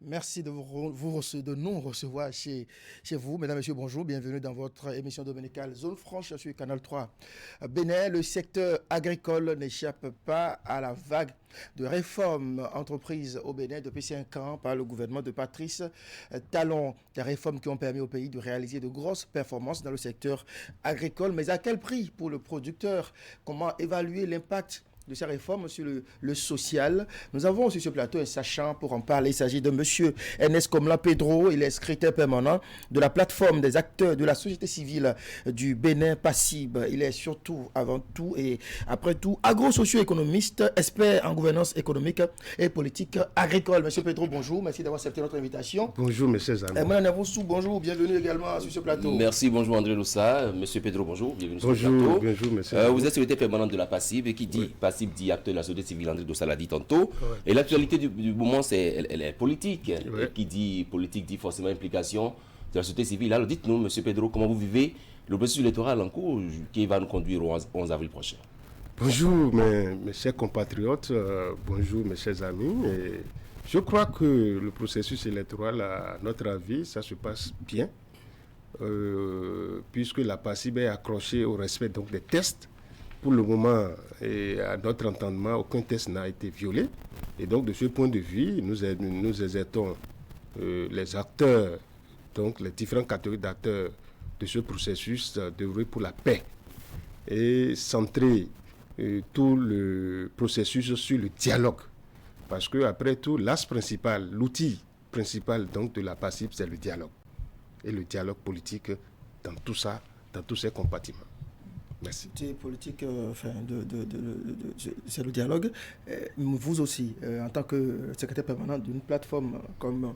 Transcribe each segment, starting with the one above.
Merci de nous recevoir chez vous. Mesdames, Messieurs, bonjour. Bienvenue dans votre émission dominicale Zone Franche sur Canal 3. Bénin, le secteur agricole n'échappe pas à la vague de réformes entreprises au Bénin depuis 5 ans par le gouvernement de Patrice Talon. Des réformes qui ont permis au pays de réaliser de grosses performances dans le secteur agricole. Mais à quel prix pour le producteur? Comment évaluer l'impact de ces réformes sur le social? Nous avons sur ce plateau un sachant pour en parler. Il s'agit de M. Ernest Komlan Pedro. Il est secrétaire permanent de la plateforme des acteurs de la société civile du Bénin PACIB. Il est surtout, avant tout et après tout, agro-socio-économiste, expert en gouvernance économique et politique agricole. M. Pedro, bonjour. Merci d'avoir accepté notre invitation. Bonjour, M. Zami. Mme Navoussou, bonjour. Bienvenue également sur ce plateau. Merci, bonjour André Loussa. M. Pedro, bonjour. Bienvenue bonjour, sur le plateau. Bonjour, M. Vous êtes secrétaire permanent de la PACIB et qui dit PACIB dit acteur de la société civile, André Dossa l'a dit tantôt. Ouais. Et l'actualité du moment, elle est politique. Ouais. Et qui dit politique dit forcément implication de la société civile. Alors dites-nous, M. Pedro, comment vous vivez le processus électoral en cours qui va nous conduire au 11 avril prochain? Bonjour, mes chers compatriotes. Bonjour, mes chers amis. Et je crois que le processus électoral, à notre avis, ça se passe bien. Puisque la PACIB est accrochée au respect donc, des tests. Pour le moment, et à notre entendement, aucun test n'a été violé. Et donc, de ce point de vue, nous exerçons les acteurs, donc les différentes catégories d'acteurs de ce processus d'œuvrer pour la paix et centrer tout le processus sur le dialogue. Parce que, après tout, l'axe principal, l'outil principal donc, de la PACIB, c'est le dialogue. Et le dialogue politique dans tout ça, dans tous ces compartiments. Merci. Politique, c'est le dialogue. Vous aussi, en tant que secrétaire permanent d'une plateforme comme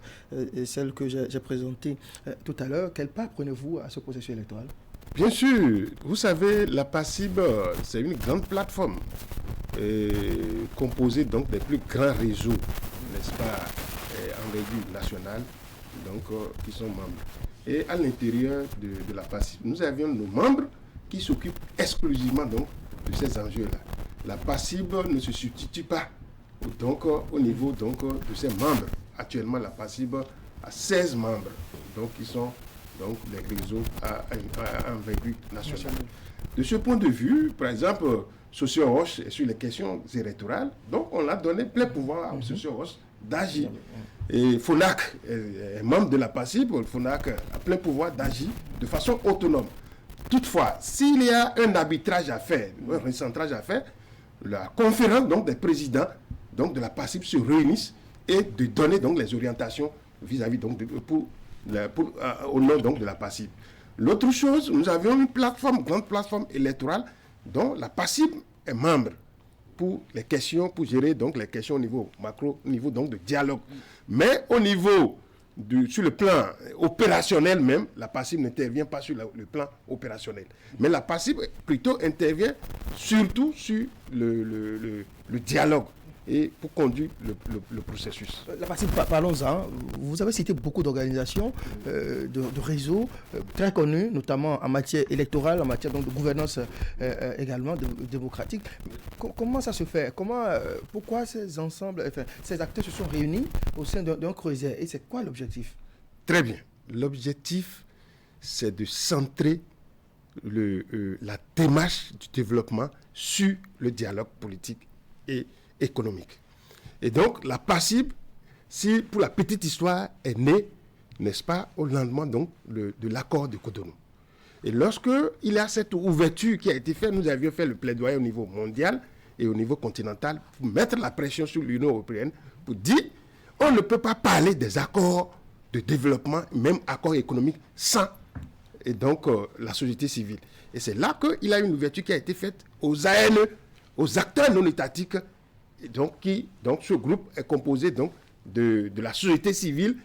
celle que j'ai présentée tout à l'heure, quelle part prenez-vous à ce processus électoral? Bien sûr, vous savez, la PACIB, c'est une grande plateforme composée donc des plus grands réseaux, n'est-ce pas, envergure nationale, donc qui sont membres. Et à l'intérieur de la PACIB, nous avions nos membres qui s'occupe exclusivement donc, de ces enjeux-là. La PACIB ne se substitue pas donc, au niveau donc, de ses membres. Actuellement, la PACIB a 16 membres, donc qui sont donc, les réseaux à envergure nationale. De ce point de vue, par exemple, Socio Roche est sur les questions électorales, donc on a donné plein pouvoir à Socio Roche d'agir. Et FONAC est membre de la PACIB, FONAC a plein pouvoir d'agir de façon autonome. Toutefois, s'il y a un arbitrage à faire, un recentrage à faire, la conférence donc, des présidents donc, de la PACIB se réunissent et de donner donc, les orientations vis-à-vis donc, au nom donc, de la PACIB. L'autre chose, nous avions une plateforme, grande plateforme électorale dont la PACIB est membre pour les questions, pour gérer donc, les questions au niveau macro, au niveau donc, de dialogue. Mais au niveau sur le plan opérationnel même, la PACIB n'intervient pas sur le plan opérationnel. Mais la PACIB plutôt intervient surtout sur le dialogue et pour conduire le processus. La PACIB, parlons-en. Vous avez cité beaucoup d'organisations, de réseaux très connus, notamment en matière électorale, en matière donc, de gouvernance également démocratique. Comment ça se fait? Pourquoi ces ensembles, ces acteurs se sont réunis au sein d'un creuset? Et c'est quoi l'objectif? Très bien. L'objectif, c'est de centrer la démarche du développement sur le dialogue politique et économique. Et donc, la PACIB, si pour la petite histoire, est née, n'est-ce pas, au lendemain donc, de l'accord de Cotonou. Et lorsque il y a cette ouverture qui a été faite, nous avions fait le plaidoyer au niveau mondial et au niveau continental pour mettre la pression sur l'Union européenne pour dire on ne peut pas parler des accords de développement, même accords économiques, sans et donc, la société civile. Et c'est là qu'il y a une ouverture qui a été faite aux ANE, aux acteurs non étatiques. Et donc, ce groupe est composé donc, de la société civile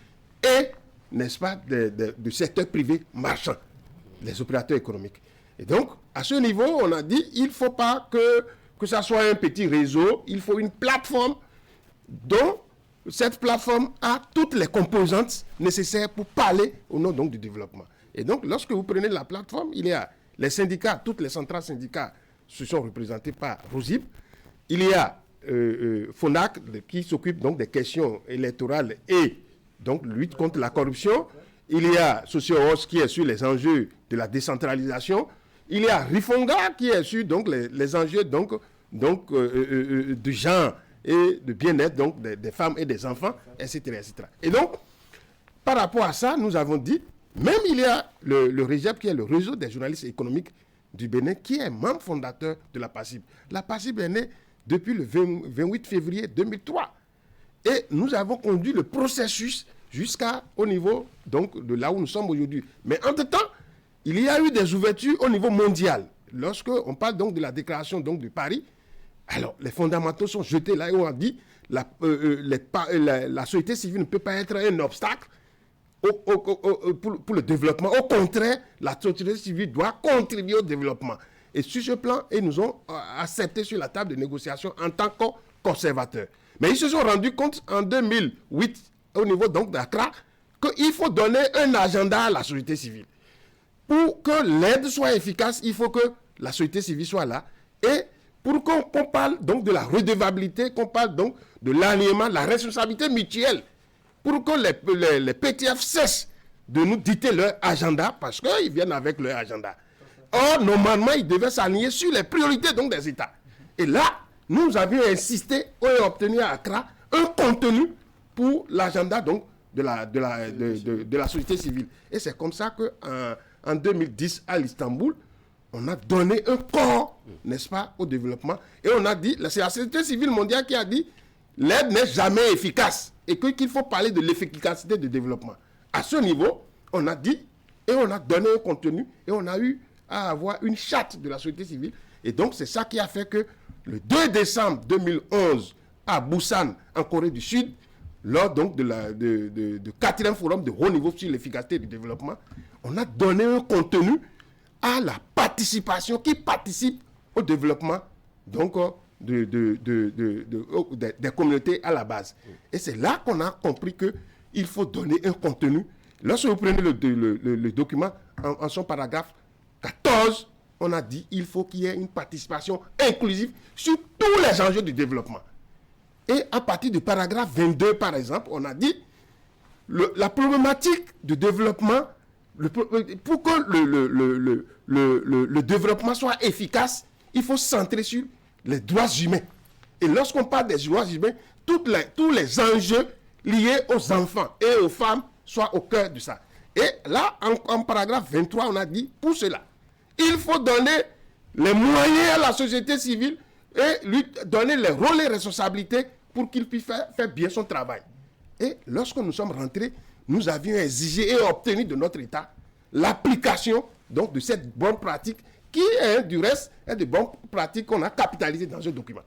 et, n'est-ce pas, du secteur privé marchand, les opérateurs économiques. Et donc, à ce niveau, on a dit il ne faut pas que ça soit un petit réseau, il faut une plateforme dont cette plateforme a toutes les composantes nécessaires pour parler au nom donc, du développement. Et donc, lorsque vous prenez la plateforme, il y a les syndicats, toutes les centrales syndicats se sont représentés par ROSIB. Il y a FONAC qui s'occupe donc des questions électorales et donc lutte contre la corruption. Il y a Socio-Os qui est sur les enjeux de la décentralisation. Il y a Rifonga qui est sur donc, les enjeux de genre et de bien-être donc, des femmes et des enfants, etc., etc. Et donc, par rapport à ça, nous avons dit, même il y a le REGEP qui est le réseau des journalistes économiques du Bénin qui est membre fondateur de la PASIB. La PASIB est née depuis le 28 février 2003. Et nous avons conduit le processus jusqu'au niveau donc, de là où nous sommes aujourd'hui. Mais entre-temps, il y a eu des ouvertures au niveau mondial. Lorsqu'on parle donc de la déclaration donc, de Paris, alors les fondamentaux sont jetés là et on a dit la société civile ne peut pas être un obstacle pour le développement. Au contraire, la société civile doit contribuer au développement. Et sur ce plan, ils nous ont accepté sur la table de négociation en tant que conservateurs. Mais ils se sont rendus compte en 2008, au niveau donc d'Accra, qu'il faut donner un agenda à la société civile. Pour que l'aide soit efficace, il faut que la société civile soit là. Et pour qu'on parle donc de la redevabilité, qu'on parle donc de l'alignement, la responsabilité mutuelle, pour que les PTF cessent de nous dicter leur agenda, parce qu'ils viennent avec leur agenda. Or, normalement, ils devaient s'aligner sur les priorités donc, des États. Et là, nous avions insisté et obtenu à Accra un contenu pour l'agenda donc, de la société civile. Et c'est comme ça qu'en 2010, à l'Istanbul, on a donné un corps, n'est-ce pas, au développement. Et on a dit, c'est la société civile mondiale qui a dit, l'aide n'est jamais efficace et qu'il faut parler de l'efficacité du développement. À ce niveau, on a dit et on a donné un contenu et on a eu à avoir une charte de la société civile. Et donc, c'est ça qui a fait que le 2 décembre 2011, à Busan, en Corée du Sud, lors donc de 4e forum de haut niveau sur l'efficacité du développement, on a donné un contenu à la participation qui participe au développement donc, des communautés à la base. Et c'est là qu'on a compris qu'il faut donner un contenu. Lorsque vous prenez le document en son paragraphe 14, on a dit qu'il faut qu'il y ait une participation inclusive sur tous les enjeux du développement. Et à partir du paragraphe 22, par exemple, on a dit la problématique du développement, pour que le développement soit efficace, il faut se centrer sur les droits humains. Et lorsqu'on parle des droits humains, tous les enjeux liés aux enfants et aux femmes soient au cœur de ça. Et là, en paragraphe 23, on a dit, pour cela, il faut donner les moyens à la société civile et lui donner les rôles et responsabilités pour qu'il puisse faire bien son travail. Et lorsque nous sommes rentrés, nous avions exigé et obtenu de notre État l'application donc, de cette bonne pratique qui est du reste des bonnes pratiques qu'on a capitalisées dans ce document.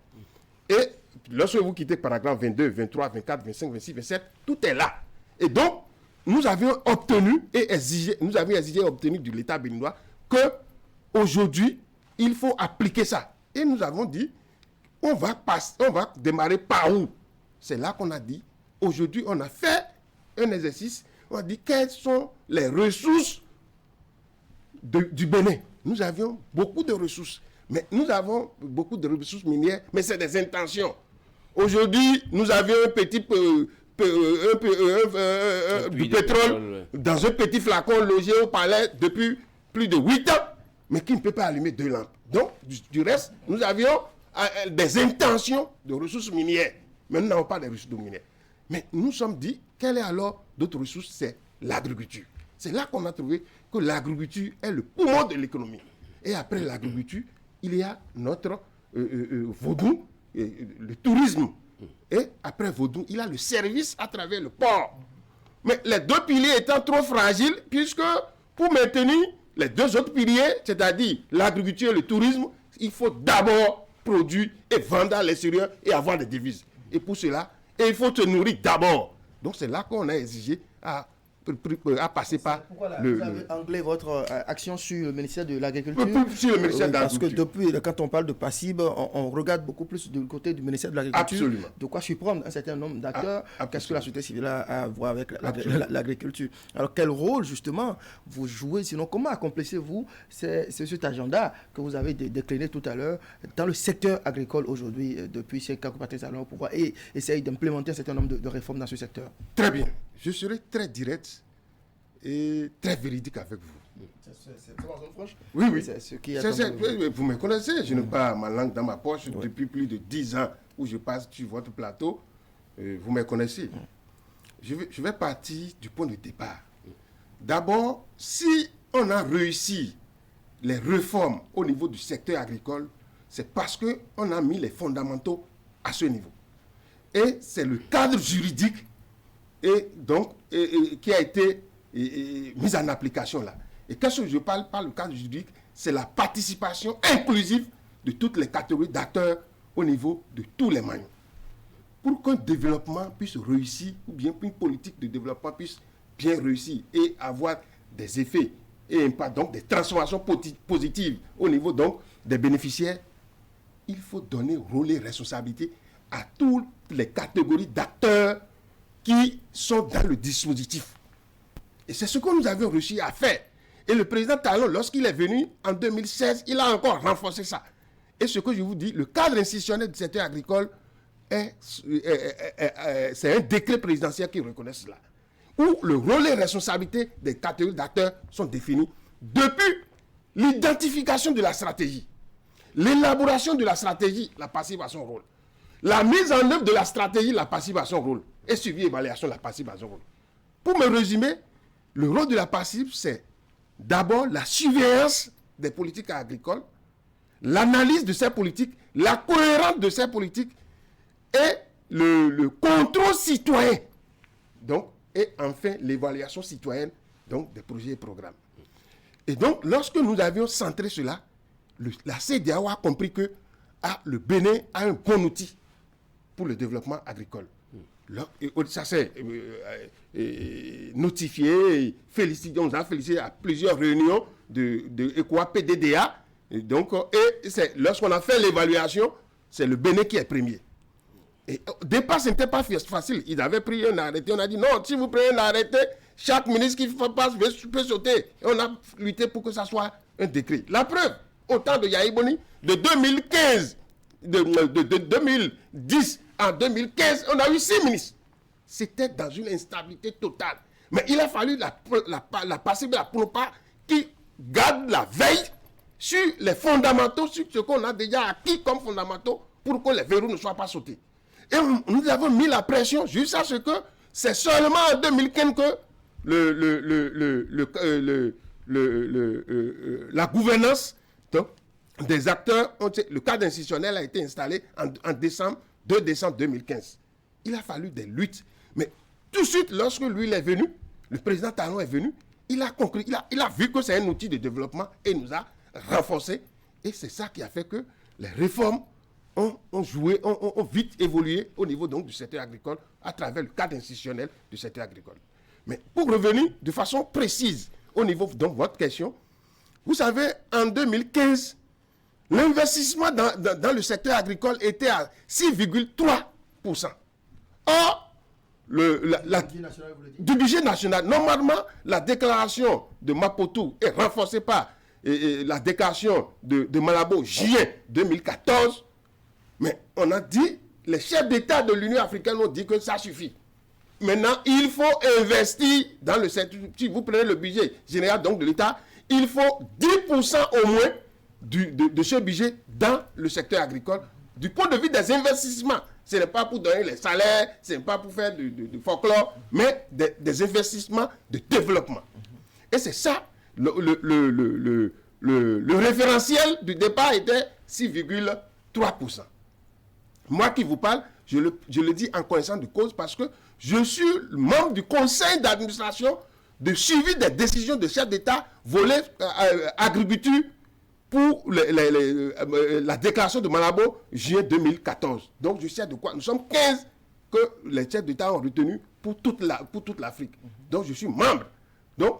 Et lorsque vous quittez paragraphe 22, 23, 24, 25, 26, 27, tout est là. Et donc, nous avions obtenu et exigé et obtenu de l'État béninois que aujourd'hui, il faut appliquer ça. Et nous avons dit, on va démarrer par où? C'est là qu'on a dit, aujourd'hui, on a fait un exercice, on a dit quelles sont les ressources du Bénin. Nous avions beaucoup de ressources, mais nous avons beaucoup de ressources minières, mais c'est des intentions. Aujourd'hui, nous avions un petit du pétrole dans un petit flacon logé au palais depuis plus de 8 ans, mais qui ne peut pas allumer 2 lampes. Donc, du reste, nous avions des intentions de ressources minières, mais nous n'avons pas de ressources minières. Mais nous nous sommes dit, quelle est alors d'autres ressources? C'est l'agriculture. C'est là qu'on a trouvé que l'agriculture est le poumon de l'économie. Et après l'agriculture, il y a notre Vaudou, le tourisme. Et après Vaudou, il y a le service à travers le port. Mais les 2 piliers étant trop fragiles, puisque pour maintenir les 2 autres piliers, c'est-à-dire l'agriculture et le tourisme, il faut d'abord produire et vendre à l'extérieur et avoir des devises. Et pour cela, il faut se nourrir d'abord. Donc c'est là qu'on a exigé à passer par vous avez anglais votre action sur le ministère de l'Agriculture. Sur le ministère de l'Agriculture. Parce que depuis, quand on parle de PASIB, on regarde beaucoup plus du côté du ministère de l'Agriculture. Absolument. De quoi surprendre un certain nombre d'acteurs. Qu'est-ce que la société civile a à voir avec l'agriculture? Alors, quel rôle, justement, vous jouez? Sinon, comment accomplissez-vous cet agenda que vous avez décliné tout à l'heure dans le secteur agricole aujourd'hui, depuis ces quelques parties à pouvoir et essayer d'implémenter un certain nombre de réformes dans ce secteur? Très bien. je serai très direct et très véridique avec vous. C'est en zone franche. Oui, oui. C'est ce qui Vous me connaissez, je n'ai pas ma langue dans ma poche depuis plus de 10 ans où je passe sur votre plateau. Vous me connaissez. Je vais partir du point de départ. D'abord, si on a réussi les réformes au niveau du secteur agricole, c'est parce qu'on a mis les fondamentaux à ce niveau. Et c'est le cadre juridique qui a été mis en application là. Et qu'est-ce que je parle par le cadre juridique? C'est la participation inclusive de toutes les catégories d'acteurs au niveau de tous les maillons. Pour qu'un développement puisse réussir, ou bien qu'une politique de développement puisse bien réussir et avoir des effets et donc des transformations positives au niveau donc des bénéficiaires, il faut donner rôle et responsabilité à toutes les catégories d'acteurs qui sont dans le dispositif. Et c'est ce que nous avions réussi à faire. Et le président Talon, lorsqu'il est venu en 2016, il a encore renforcé ça. Et ce que je vous dis, le cadre institutionnel du secteur agricole, c'est un décret présidentiel qui reconnaît cela, où le rôle et responsabilité des catégories d'acteurs sont définis depuis l'identification de la stratégie, l'élaboration de la stratégie, la passive à son rôle, la mise en œuvre de la stratégie, la passive à son rôle, et suivi et évaluation, la passive à son rôle. Pour me résumer, le rôle de la passive, c'est d'abord la surveillance des politiques agricoles, l'analyse de ces politiques, la cohérence de ces politiques et le contrôle citoyen. Donc, et enfin, l'évaluation citoyenne donc, des projets et programmes. Et donc, lorsque nous avions centré cela, la CEDEAO a compris que le Bénin a un bon outil pour le développement agricole. Ça s'est notifié, félicité, on nous a félicité à plusieurs réunions de ECOA PDDA. Et donc, lorsqu'on a fait l'évaluation, c'est le Bénin qui est premier. Et au départ, ce n'était pas facile. Ils avaient pris un arrêté. On a dit non, si vous prenez un arrêté, chaque ministre qui passe peut sauter. Et on a lutté pour que ça soit un décret. La preuve, au temps de Yahi Boni, de 2015, de 2010 en 2015, on a eu 6 ministres. C'était dans une instabilité totale. Mais il a fallu la passive de la PROPA qui garde la veille sur les fondamentaux, sur ce qu'on a déjà acquis comme fondamentaux pour que les verrous ne soient pas sautés. Et nous avons mis la pression jusqu'à ce que c'est seulement en 2015 que la gouvernance des acteurs, le cadre institutionnel a été installé en 2 décembre 2015. Il a fallu des luttes. Mais tout de suite, lorsque lui il est venu, le président Talon est venu, il a compris, il a vu que c'est un outil de développement et il nous a renforcé. Et c'est ça qui a fait que les réformes ont vite évolué au niveau donc, du secteur agricole à travers le cadre institutionnel du secteur agricole. Mais pour revenir de façon précise au niveau de votre question, vous savez, en 2015, l'investissement dans le secteur agricole était à 6,3%. Or, du budget national, normalement, la déclaration de Maputo est renforcée par la déclaration de Malabo, juillet 2014. Mais on a dit, les chefs d'État de l'Union africaine ont dit que ça suffit. Maintenant, il faut investir dans le secteur. Si vous prenez le budget général donc, de l'État, il faut 10% au moins de ce budget dans le secteur agricole. Du point de vue des investissements, ce n'est pas pour donner les salaires, ce n'est pas pour faire du folklore, mais des investissements de développement. Et c'est ça, le référentiel du départ était 6,3%. Moi qui vous parle, je le dis en connaissance de cause parce que je suis membre du conseil d'administration de suivi des décisions de chefs d'État volet agriculture pour la déclaration de Malabo juillet 2014. Donc je sais de quoi. Nous sommes 15 que les chefs d'État ont retenu pour toute l'Afrique. Donc je suis membre. Donc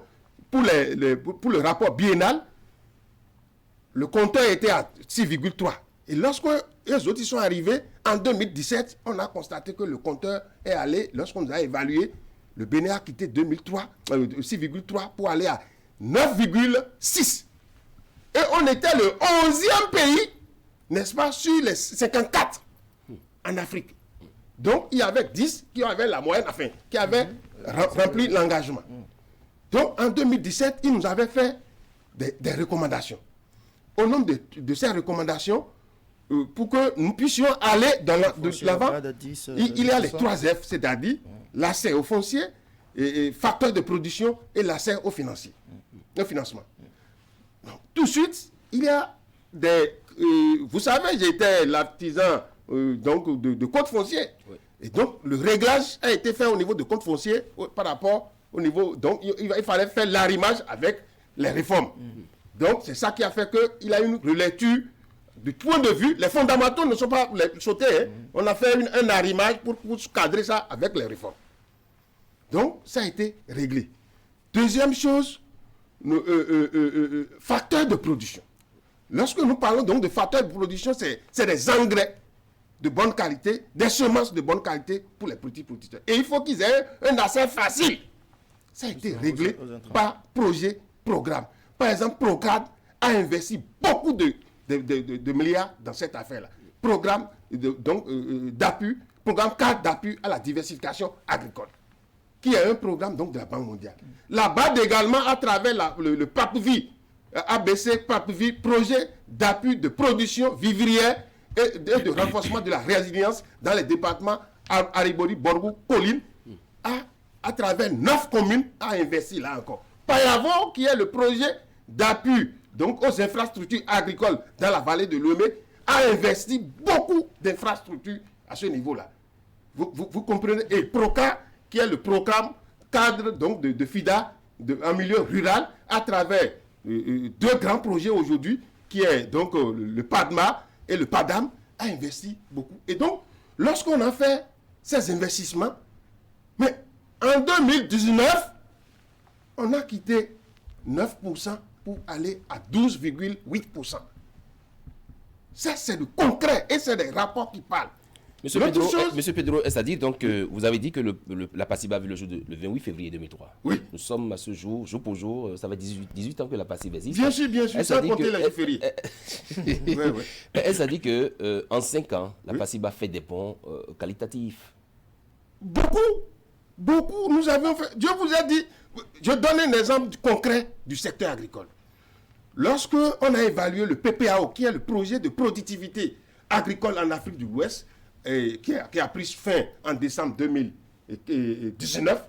pour le rapport biennal, le compteur était à 6,3. Et lorsque les autres sont arrivés, en 2017, on a constaté que le compteur est allé, lorsqu'on nous a évalué, le Bénin a quitté 6,3 pour aller à 9,6. Et on était le 11e pays, n'est-ce pas, sur les 54 en Afrique. Donc, il y avait 10 qui avaient la moyenne, enfin, qui avaient rempli l'engagement. Donc, en 2017, il nous avait fait des recommandations. Au nom de ces recommandations, pour que nous puissions aller de l'avant, il y a les 3 F, c'est-à-dire l'accès au foncier, et facteurs de production et l'accès au financier, au financement. Donc, tout de suite, il y a des... vous savez, j'étais l'artisan donc de compte foncier. Oui. Et donc, le réglage a été fait au niveau de compte foncier par rapport au niveau... Donc, il fallait faire l'arrimage avec les réformes. Donc, c'est ça qui a fait qu'il a une relecture du point de vue. Les fondamentaux ne sont pas sautés. Hein. On a fait un arrimage pour cadrer ça avec les réformes. Donc, ça a été réglé. Deuxième chose, facteurs de production. Lorsque nous parlons donc de facteurs de production, c'est des engrais de bonne qualité, des semences de bonne qualité pour les petits producteurs. Et il faut qu'ils aient un accès facile. Ça a été réglé par projet, programme. Par exemple, Procad a investi beaucoup de milliards dans cette affaire-là. Programme d'appui, programme 4 d'appui à la diversification agricole, qui est un programme donc de la Banque mondiale. La BAD également, à travers le PAPVI, ABC, PAPVI, projet d'appui de production vivrière et de renforcement de la résilience dans les départements Aribori, Borgou, Colline, à travers 9 communes, a investi là encore. Payavo, qui est le projet d'appui donc aux infrastructures agricoles dans la vallée de Lomé, a investi beaucoup d'infrastructures à ce niveau-là. Vous comprenez? Et PROCA, qui est le programme cadre donc de FIDA en milieu rural, à travers 2 grands projets aujourd'hui, qui est donc le PADMA et le PADAM, a investi beaucoup. Et donc, lorsqu'on a fait ces investissements, mais en 2019, on a quitté 9% pour aller à 12,8%. Ça, c'est du concret et c'est des rapports qui parlent. Monsieur Pedro, c'est-à-dire donc vous avez dit que la PACIB a vu le jour le 28 février 2003. Oui. Nous sommes à ce jour, jour pour jour, ça fait 18 ans que la PACIB existe. Bien sûr, sans compter la périphérie. Elle a dit qu'en 5 ans, la PACIB a fait des ponts qualitatifs. Beaucoup. Nous avons fait. Je vous ai dit, je donne un exemple concret du secteur agricole. Lorsque on a évalué le PPAO, qui est le projet de productivité agricole en Afrique de l'Ouest, qui a pris fin en décembre 2019,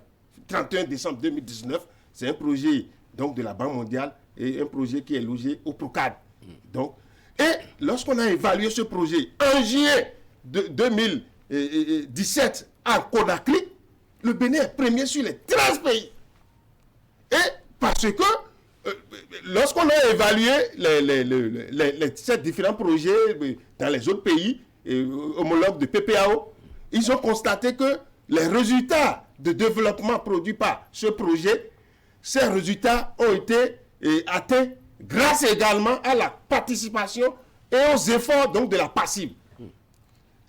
31 décembre 2019, c'est un projet donc, de la Banque mondiale et un projet qui est logé au PROCAD. Donc, et lorsqu'on a évalué ce projet en juillet 2017 à Conakry, le Bénin est premier sur les 13 pays. Et parce que lorsqu'on a évalué ces différents projets dans les autres pays, homologues de PPAO, ils ont constaté que les résultats de développement produits par ce projet, ces résultats ont été atteints grâce également à la participation et aux efforts donc, de la PACIB.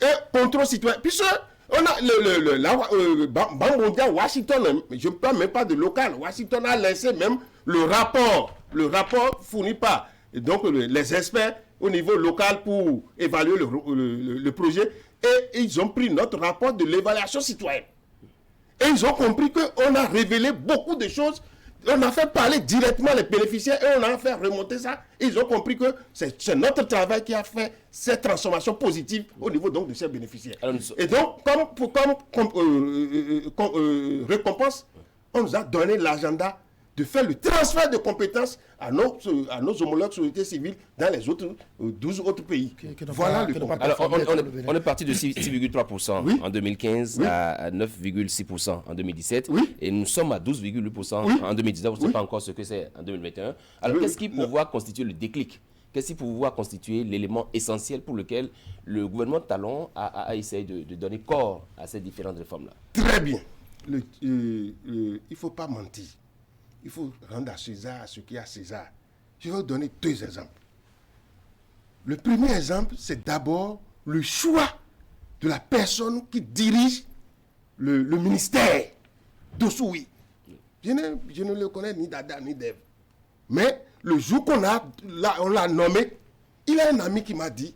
Et contrôle citoyen. Puisque on a la Banque mondiale Washington, je ne parle même pas de local, Washington a laissé même le rapport fourni par donc, les experts au niveau local pour évaluer le projet, et ils ont pris notre rapport de l'évaluation citoyenne. Et ils ont compris qu'on a révélé beaucoup de choses, on a fait parler directement les bénéficiaires et on a fait remonter ça. Et ils ont compris que c'est notre travail qui a fait cette transformation positive au niveau donc, de ces bénéficiaires. Et donc, comme récompense, on nous a donné l'agenda de faire le transfert de compétences à nos homologues sociétés civiles dans les autres 12 autres pays. Voilà le point. Alors, on est parti de 6,3% en 2015 à 9,6% en 2017 et nous sommes à 12,8% en 2019. On ne sait pas encore ce que c'est en 2021. Alors, qu'est-ce qui pouvoir constituer le déclic? Qu'est-ce qui pouvoir constituer l'élément essentiel pour lequel le gouvernement Talon a essayé de donner corps à ces différentes réformes-là? Très bien. Il ne faut pas mentir. Il faut rendre à César ce qui est à César. Je vais vous donner 2 exemples. Le premier exemple, c'est d'abord le choix de la personne qui dirige le ministère d'Ossoui. Je ne le connais ni d'Adam ni d'Ève. Mais le jour on l'a nommé, il y a un ami qui m'a dit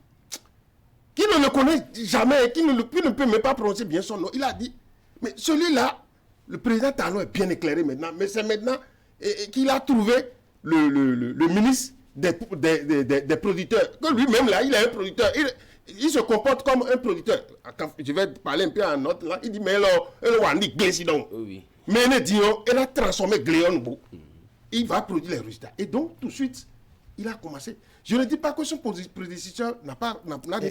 qu'il ne le connaît jamais, qui ne peut même pas prononcer bien son nom, il a dit, mais celui-là, le président Talon est bien éclairé maintenant, mais c'est maintenant qu'il a trouvé le ministre des producteurs. Que lui-même, là, il est un producteur. Il se comporte comme un producteur. Je vais parler un peu en note là. Il dit, mais alors, on dit Glésidon. Mais il a transformé Gléon. Il va produire les résultats. Et donc, tout de suite, il a commencé. Je ne dis pas que son prédécesseur n'a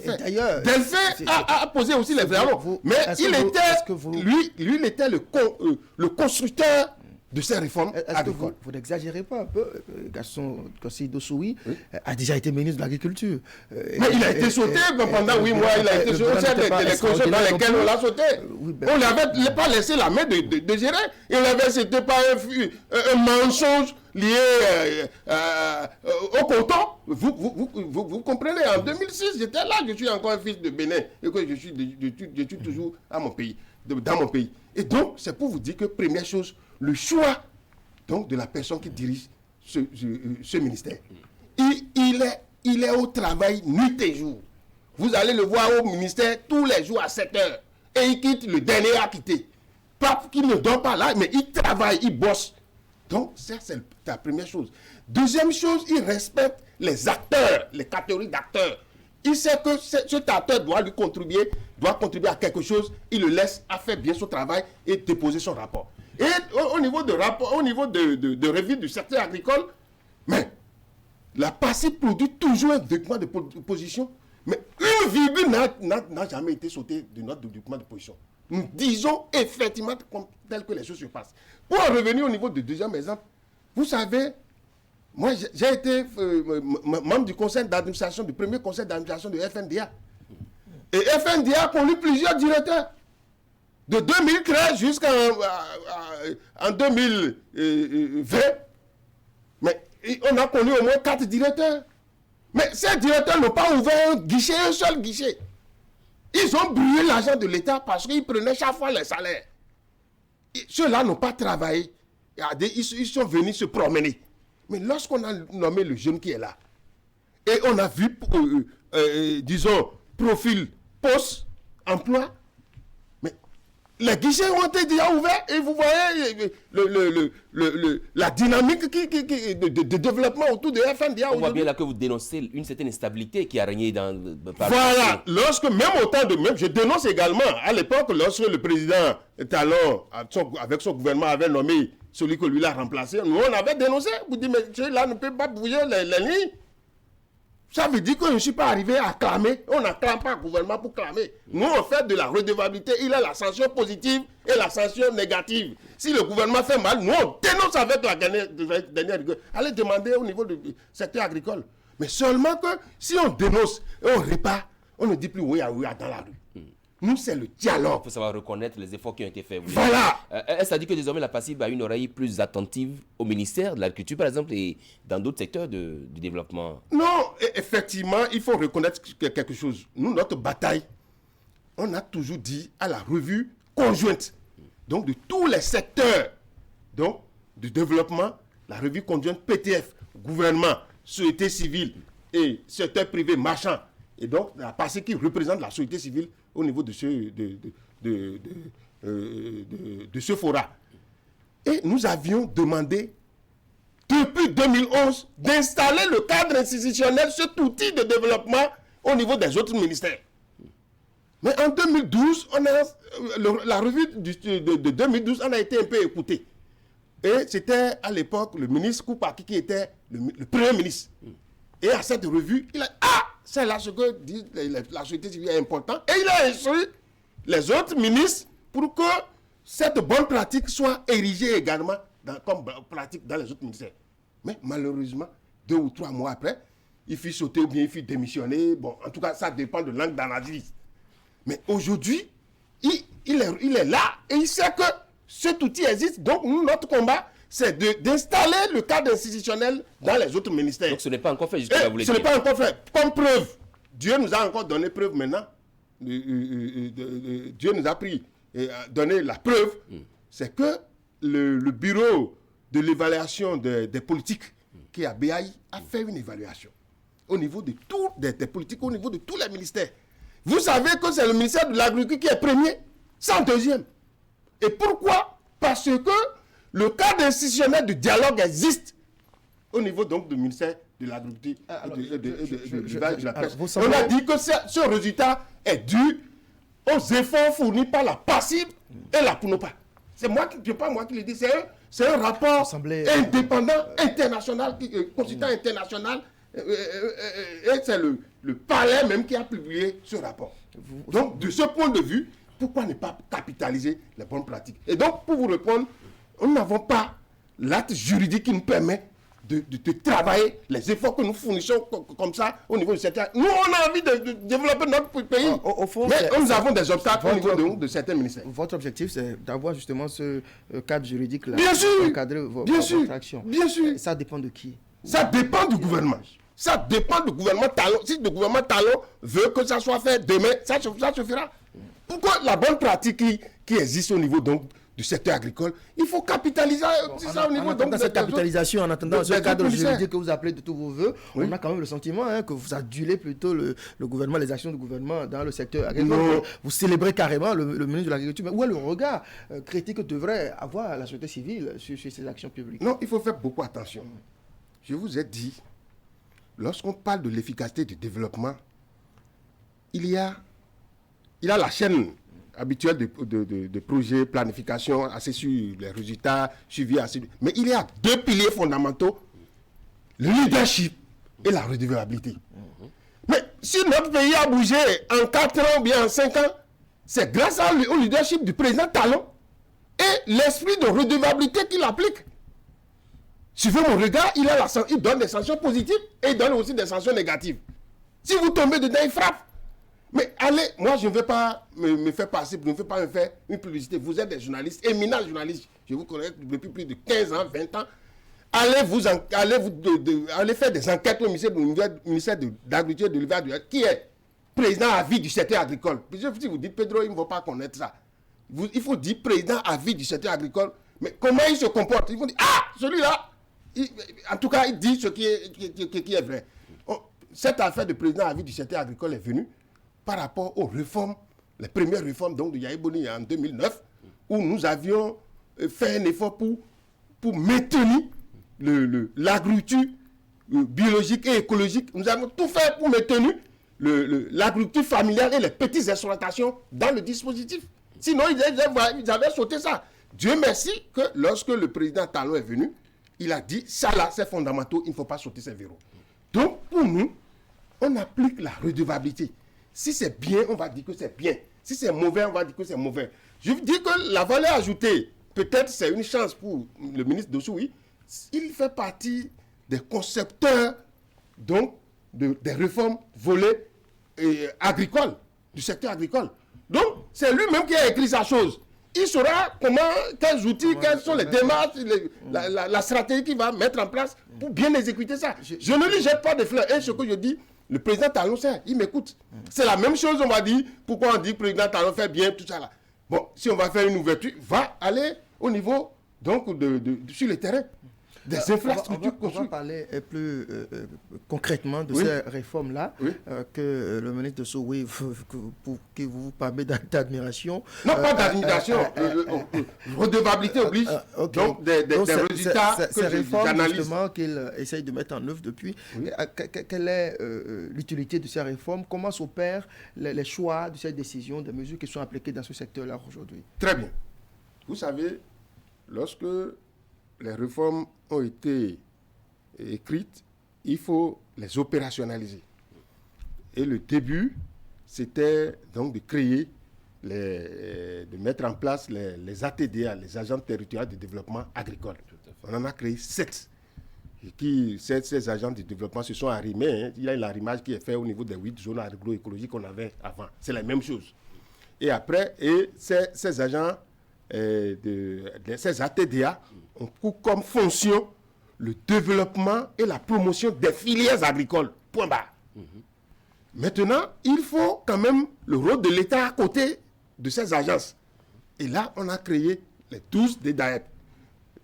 fait. D'ailleurs, Delphin a posé aussi les jalons. Mais il était le constructeur de ces réformes agricoles. Vous n'exagérez pas un peu? Gaston Dossoui a déjà été ministre de l'Agriculture. Mais il a été sauté pendant 8 mois. Il a été sauté les conditions dans lesquelles on l'a sauté. On ne l'avait pas laissé la main de gérer. Et c'était pas un mensonge lié au coton. Vous comprenez, en 2006, j'étais là, je suis encore un fils de Bénin et que je suis toujours dans mon pays. Et donc, c'est pour vous dire que, première chose, le choix donc, de la personne qui dirige ce ministère, il est au travail nuit et jour. Vous allez le voir au ministère tous les jours à 7 heures. Et il quitte, le dernier à quitter. Pas qu'il ne dort pas là, mais il travaille, il bosse. Donc, ça, c'est la première chose. Deuxième chose, il respecte les acteurs, les catégories d'acteurs. Il sait que cet acteur doit contribuer à quelque chose. Il le laisse à faire bien son travail et déposer son rapport. Et au niveau de rapport, au niveau de revue du secteur agricole, mais la PACI produit toujours un document de position, mais une virgule n'a jamais été sautée de notre document de position. Nous disons effectivement tel que les choses se passent. Pour en revenir au niveau du deuxième exemple, vous savez, moi j'ai été membre du conseil d'administration, du premier conseil d'administration de FNDA. Et FNDA a connu plusieurs directeurs. De 2013 jusqu'en 2020, mais on a connu au moins 4 directeurs. Mais ces directeurs n'ont pas ouvert un seul guichet. Ils ont brûlé l'argent de l'État parce qu'ils prenaient chaque fois les salaires. Ceux-là n'ont pas travaillé. Ils sont venus se promener. Mais lorsqu'on a nommé le jeune qui est là, et on a vu, disons, profil, poste, emploi, les guichets ont été déjà ouverts et vous voyez la dynamique de développement autour de FNDA. On voit bien là que vous dénoncez une certaine instabilité qui a régné dans voilà, lorsque même autant de même, je dénonce également à l'époque lorsque le président Talon avec son gouvernement avait nommé celui que lui l'a remplacé, nous on avait dénoncé, vous dites mais celui-là ne peut pas bouger les lignes. Ça veut dire que je ne suis pas arrivé à clamer. On n'acclame pas le gouvernement pour clamer. Nous, on fait de la redevabilité. Il a la sanction positive et la sanction négative. Si le gouvernement fait mal, nous, on dénonce avec la dernière rigueur. Allez demander au niveau du secteur agricole. Mais seulement que si on dénonce et on répare, on ne dit plus oui à dans la rue. Nous, c'est le dialogue. Il faut savoir reconnaître les efforts qui ont été faits. Voilà. Est-ce à dire que désormais la PACI a une oreille plus attentive au ministère de l'Agriculture, par exemple, et dans d'autres secteurs du développement? Non, effectivement, il faut reconnaître quelque chose. Nous, notre bataille, on a toujours dit à la revue conjointe, donc de tous les secteurs donc, du développement, la revue conjointe PTF, gouvernement, société civile et secteur privé marchand, et donc la PACI qui représente la société civile au niveau de ce fora. Et nous avions demandé, depuis 2011, d'installer le cadre institutionnel, cet outil de développement au niveau des autres ministères. Mais en 2012, la revue de 2012, on a été un peu écouté. Et c'était à l'époque le ministre Koupaki qui était le premier ministre. Et à cette revue, il a dit, c'est là ce que dit la société civile est important. Et il a instruit les autres ministres pour que cette bonne pratique soit érigée également comme pratique dans les autres ministères. Mais malheureusement, 2 ou 3 mois après, il fit sauter ou bien il fit démissionner. Bon, en tout cas, ça dépend de l'angle d'analyse. Mais aujourd'hui, il est là et il sait que cet outil existe. Donc, nous, notre combat, c'est d'installer le cadre institutionnel dans les autres ministères. Donc ce n'est pas encore fait jusqu'à vous ce n'est pas encore fait. Comme preuve, Dieu nous a encore donné preuve maintenant. Dieu nous a donné la preuve. C'est que le bureau de l'évaluation des politiques qui est à BAI a fait une évaluation au niveau de des politiques, au niveau de tous les ministères. Vous savez que c'est le ministère de l'Agriculture qui est premier, sans deuxième. Et pourquoi? Parce que le cadre institutionnel de dialogue existe au niveau donc du ministère de l'Agriculture et de la pêche. On a dit que ce résultat est dû aux efforts fournis par la PACIB et la PUNOPA. C'est pas moi qui le dis, c'est un rapport indépendant, international, consultant international, et c'est le palais même qui a publié ce rapport. Donc, de ce point de vue, pourquoi ne pas capitaliser les bonnes pratiques? Et donc, pour vous répondre, nous n'avons pas l'acte juridique qui nous permet de travailler les efforts que nous fournissons comme ça au niveau du secteur. Nous, on a envie de développer notre pays, au fond, mais nous avons des obstacles au niveau de certains ministères. Votre objectif, c'est d'avoir justement ce cadre juridique-là pour encadrer votre action. Bien sûr. Ça dépend de qui? Ça dépend du gouvernement. Ça dépend du gouvernement Talon. Si le gouvernement Talon veut que ça soit fait demain, ça se fera. Pourquoi la bonne pratique qui existe au niveau donc du secteur agricole, il faut capitaliser ça au niveau de cette capitalisation, en attendant ce cadre juridique que vous appelez de tous vos voeux, on a quand même le sentiment que vous adulez plutôt le gouvernement, les actions du gouvernement dans le secteur agricole. Vous célébrez carrément le ministre de l'Agriculture. Mais où est le regard critique que devrait avoir la société civile sur ces actions publiques? Non, il faut faire beaucoup attention. Je vous ai dit, lorsqu'on parle de l'efficacité du développement, il y a la chaîne habituelle de projets, planification, assez sur les résultats, suivi assez. Mais il y a deux piliers fondamentaux, le leadership et la redevabilité. Mais si notre pays a bougé en 4 ans ou bien en 5 ans, c'est grâce au leadership du président Talon et l'esprit de redevabilité qu'il applique. Suivez mon regard, il donne des sanctions positives et il donne aussi des sanctions négatives. Si vous tombez dedans, il frappe. Mais allez, moi je ne vais pas me faire passer, je ne vais pas me faire une publicité. Vous êtes des journalistes, éminents journalistes. Je vous connais depuis plus de 15 ans, 20 ans. Allez faire des enquêtes au ministère de l'Agriculture et de l'Élevage, qui est président à vie du secteur agricole. Si vous dites Pedro, il ne va pas connaître ça. Il faut dire président à vie du secteur agricole. Mais comment il se comporte? Il faut dire, celui-là, en tout cas, il dit ce qui est vrai. Cette affaire de président à vie du secteur agricole est venue par rapport aux réformes, les premières réformes donc, de Yahya Boni en 2009, où nous avions fait un effort pour maintenir l'agriculture biologique et écologique. Nous avons tout fait pour maintenir l'agriculture familiale et les petites exploitations dans le dispositif. Sinon, ils avaient sauté ça. Dieu merci que lorsque le président Talon est venu, il a dit, ça là, c'est fondamental, il ne faut pas sauter ces verrous. Donc, pour nous, on applique la redevabilité. Si c'est bien, on va dire que c'est bien. Si c'est mauvais, on va dire que c'est mauvais. Je dis que la valeur ajoutée, peut-être c'est une chance pour le ministre Dossoui. Il fait partie des concepteurs donc, des réformes volées agricoles, du secteur agricole. Donc, c'est lui-même qui a écrit sa chose. Il saura quels outils, quelles sont les démarches, la stratégie qu'il va mettre en place pour bien exécuter ça. Je ne lui jette pas de fleurs. Et ce que je dis, le président Talon sait, il m'écoute. C'est la même chose, on va dire, pourquoi on dit que le président Talon fait bien, tout ça là. Bon, si on va faire une ouverture, va aller au niveau, donc, sur le terrain. Des infrastructures on va parler plus concrètement de ces réformes-là, que le ministre de Sowe, que vous parlez d'admiration. Non, pas d'admiration, redevabilité oblige. Donc, des résultats que ces réformes, justement, qu'il essaye de mettre en œuvre depuis. Quelle est l'utilité de ces réformes? Comment s'opèrent les choix de ces décisions, des mesures qui sont appliquées dans ce secteur-là aujourd'hui? Très bien. Vous savez, lorsque les réformes ont été écrites, il faut les opérationnaliser. Et le début, c'était donc de créer, de mettre en place les ATDA, les agents territoriaux de développement agricole. On en a créé 7. Ces agents de développement se sont arrimés. Il y a l'arrimage qui est fait au niveau des 8 zones agroécologiques qu'on avait avant. C'est la même chose. Et après, ces agents, ces ATDA, ont comme fonction le développement et la promotion des filières agricoles. Point barre. Maintenant, il faut quand même le rôle de l'État à côté de ces agences. Et là, on a créé les 12 DDAEP,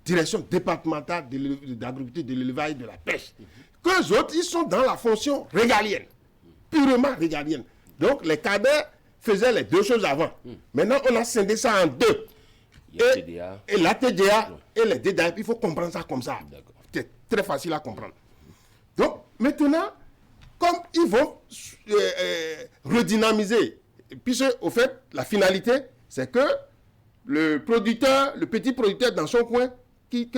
Direction départementale de l'agriculture, de l'élevage et de la pêche. Qu'eux autres, ils sont dans la fonction régalienne, purement régalienne. Donc, les cadets faisaient les deux choses avant. Maintenant, on a scindé ça en deux. Et la TDA et les DDA, il faut comprendre ça comme ça. C'est très facile à comprendre. Donc, maintenant, comme ils vont redynamiser, puisque, au fait, la finalité, c'est que le petit producteur dans son coin, qu'il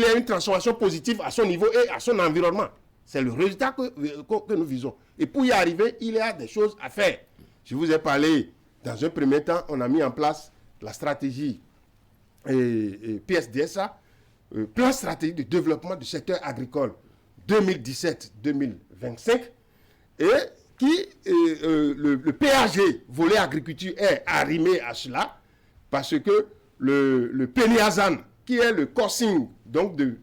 ait une transformation positive à son niveau et à son environnement. C'est le résultat que nous visons. Et pour y arriver, il y a des choses à faire. Je vous ai parlé, dans un premier temps, on a mis en place la stratégie PSDSA, plan stratégique de développement du secteur agricole 2017-2025, et le PAG, volet agriculture, est arrimé à cela, parce que le PNIAZAN, qui est le coursing donc de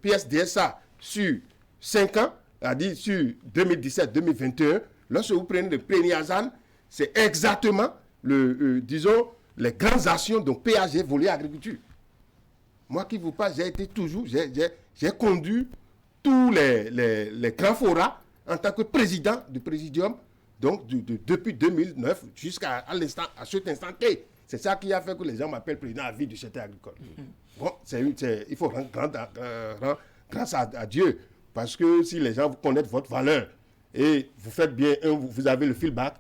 PSDSA sur 5 ans, c'est-à-dire sur 2017-2021, lorsque vous prenez le PNIAZAN, c'est exactement disons, les grandes actions, donc PAG, volet agriculture. Moi qui vous parle, j'ai conduit tous les grands forats en tant que président du présidium, donc depuis 2009 jusqu'à cet instant T. C'est ça qui a fait que les gens m'appellent président à vie du secteur agricole. Bon, il faut rendre grâce à Dieu, parce que si les gens connaissent votre valeur et vous faites bien, vous avez le feedback,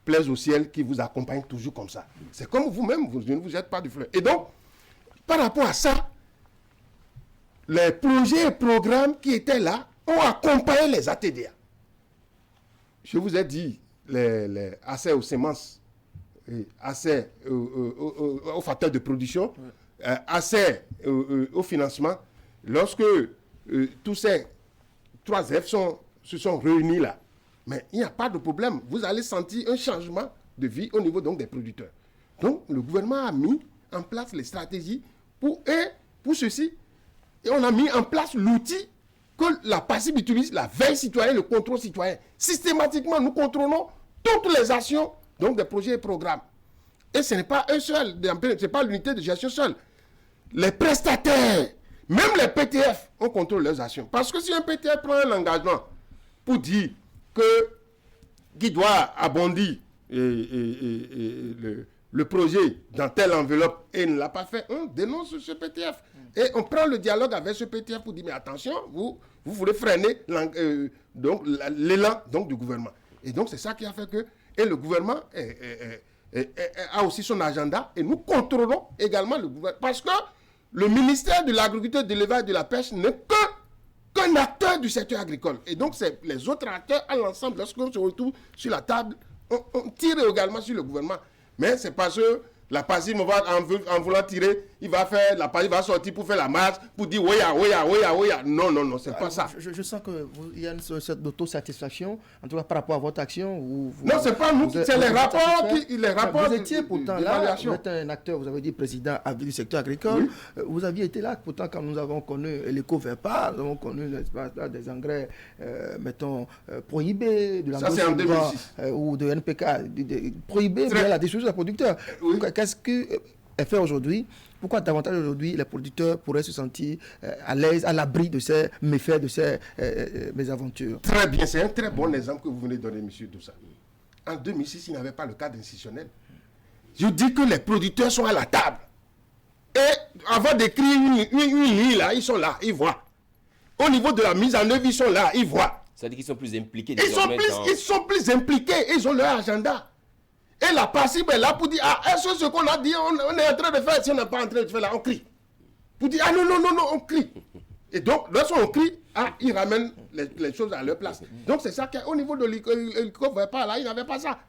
plaise au ciel qui vous accompagne toujours comme ça. C'est comme vous-même, vous ne vous êtes pas du fleuve. Et donc, par rapport à ça, les projets et programmes qui étaient là ont accompagné les ATDA. Je vous ai dit, accès aux semences, accès aux facteurs de production, accès au financement. Lorsque tous ces 3 F se sont réunis là, mais il n'y a pas de problème. Vous allez sentir un changement de vie au niveau donc des producteurs. Donc, le gouvernement a mis en place les stratégies pour ceci. Et on a mis en place l'outil que la PACIP utilise, la veille citoyenne, le contrôle citoyen. Systématiquement, nous contrôlons toutes les actions donc des projets et programmes. Et ce n'est pas un seul, ce n'est pas l'unité de gestion seule. Les prestataires, même les PTF, on contrôle leurs actions. Parce que si un PTF prend un engagement pour dire qu'il doit abonder le projet dans telle enveloppe et ne l'a pas fait, on dénonce ce PTF. Et on prend le dialogue avec ce PTF pour dire, mais attention, vous voulez freiner l'élan du gouvernement. Et donc, c'est ça qui a fait que... Et le gouvernement a aussi son agenda, et nous contrôlons également le gouvernement. Parce que le ministère de l'Agriculture, de l'Élevage et de la Pêche n'est qu'un acteur du secteur agricole. Et donc, c'est les autres acteurs à l'ensemble. Lorsqu'on se retrouve sur la table, on tire également sur le gouvernement. Mais c'est parce que la PACIP, en voulant tirer, la PACIP va sortir pour faire la marche, pour dire oya. Non, c'est pas ça. Je sens qu'il y a une sorte d'autosatisfaction, en tout cas par rapport à votre action. Non, c'est pas nous, c'est les rapports. Vous étiez pourtant là, vous êtes un acteur, vous avez dit président du secteur agricole. Oui. Vous aviez été là pourtant quand nous avons connu l'éco-verpa, nous avons connu des engrais, prohibés, de ça c'est en 2006. Ou de NPK, prohibés via la distribution des producteurs. Oui. Qu'est-ce que est fait aujourd'hui? Pourquoi davantage aujourd'hui les producteurs pourraient se sentir à l'aise, à l'abri de ces méfaits, de ces mésaventures? Très bien, c'est un très bon exemple que vous venez de donner, M. Doussa. En 2006, il n'y avait pas le cadre institutionnel. Je dis que les producteurs sont à la table. Et avant d'écrire une ligne là, ils sont là, ils voient. Au niveau de la mise en œuvre, ils sont là, ils voient. Ça veut dire qu'ils sont plus impliqués. Ils sont plus impliqués, ils ont leur agenda. Et la PACIP est là pour dire, est-ce que ce qu'on a dit, on est en train de faire, si on n'est pas en train de faire là, on crie. Pour dire, non, on crie. Et donc, lorsqu'on crie, ils ramènent les choses à leur place. Donc, c'est ça qu'au niveau de l'éco-verpa, là, il n'y avait pas ça.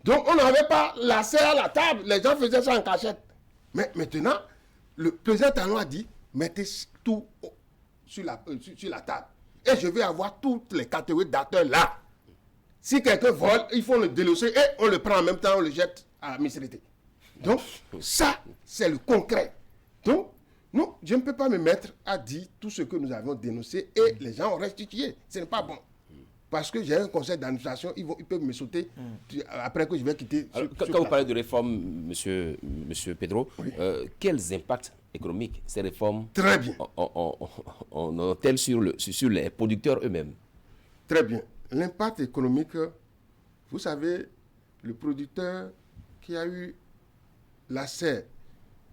Donc, on n'avait pas la serre à la table, les gens faisaient ça en cachette. Mais maintenant, le président Talon a dit, mettez tout sur la table. Et je vais avoir toutes les catégories d'acteurs là. Si quelqu'un vole, il faut le dénoncer et on le prend en même temps, on le jette à la ministérité. Donc, ça, c'est le concret. Donc, non, je ne peux pas me mettre à dire tout ce que nous avons dénoncé et les gens ont restitué. Ce n'est pas bon. Parce que j'ai un conseil d'administration, ils peuvent me sauter après que je vais quitter. Alors, quand vous parlez de réforme, monsieur Pedro, oui. Quels impacts économiques ces réformes très bien ont-elles sur les producteurs eux-mêmes? Très bien. l'impact économique, vous savez, le producteur qui a eu l'accès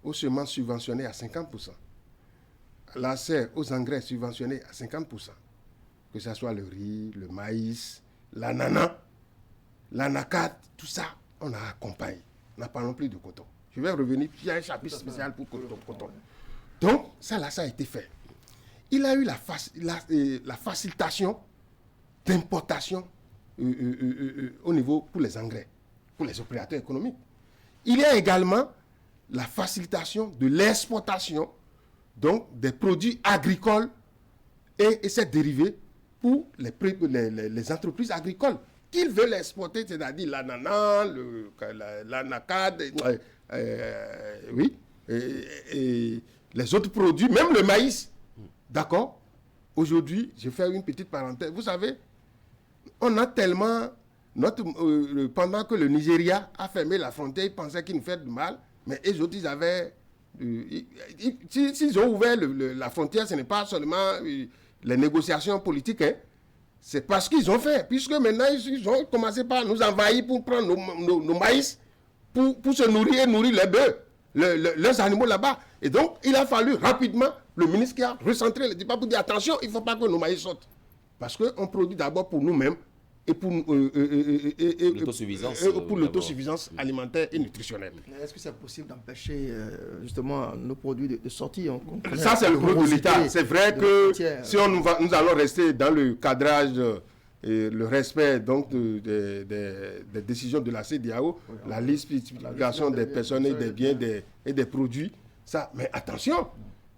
aux semences subventionnées à 50%, l'accès aux engrais subventionnés à 50%, que ce soit le riz, le maïs, l'ananas, l'anacate, tout ça, on a accompagné. On n'a pas non plus de coton. Je vais revenir, il y a un chapitre spécial pour coton. Donc, ça a été fait. Il a eu la facilitation d'importation au niveau pour les engrais, pour les opérateurs économiques. Il y a également la facilitation de l'exportation donc des produits agricoles et ses dérivés pour les entreprises agricoles qu'ils veulent exporter, c'est-à-dire l'ananas, l'anacade, oui, et les autres produits, même le maïs. D'accord? Aujourd'hui, je fais une petite parenthèse. Vous savez, on a tellement... pendant que le Nigeria a fermé la frontière, ils pensaient qu'ils nous faisaient du mal, mais eux autres, ils avaient... S'ils ont ouvert la frontière, ce n'est pas seulement les négociations politiques, hein. C'est parce qu'ils ont fait, puisque maintenant, ils ont commencé par nous envahir pour prendre nos maïs, pour se nourrir et nourrir les bœufs, leurs animaux là-bas. Et donc, il a fallu rapidement, le ministre qui a recentré le débat pour dire attention, il ne faut pas que nos maïs sautent. Parce qu'on produit d'abord pour nous-mêmes et pour l'autosuffisance alimentaire et nutritionnelle. Est-ce que c'est possible d'empêcher justement nos produits de sortir? Ça, c'est le rôle de l'État. C'est vrai que si nous allons rester dans le cadrage et le respect donc des décisions de la CEDEAO, la liste spécification des personnes et des biens et des produits, ça, mais attention,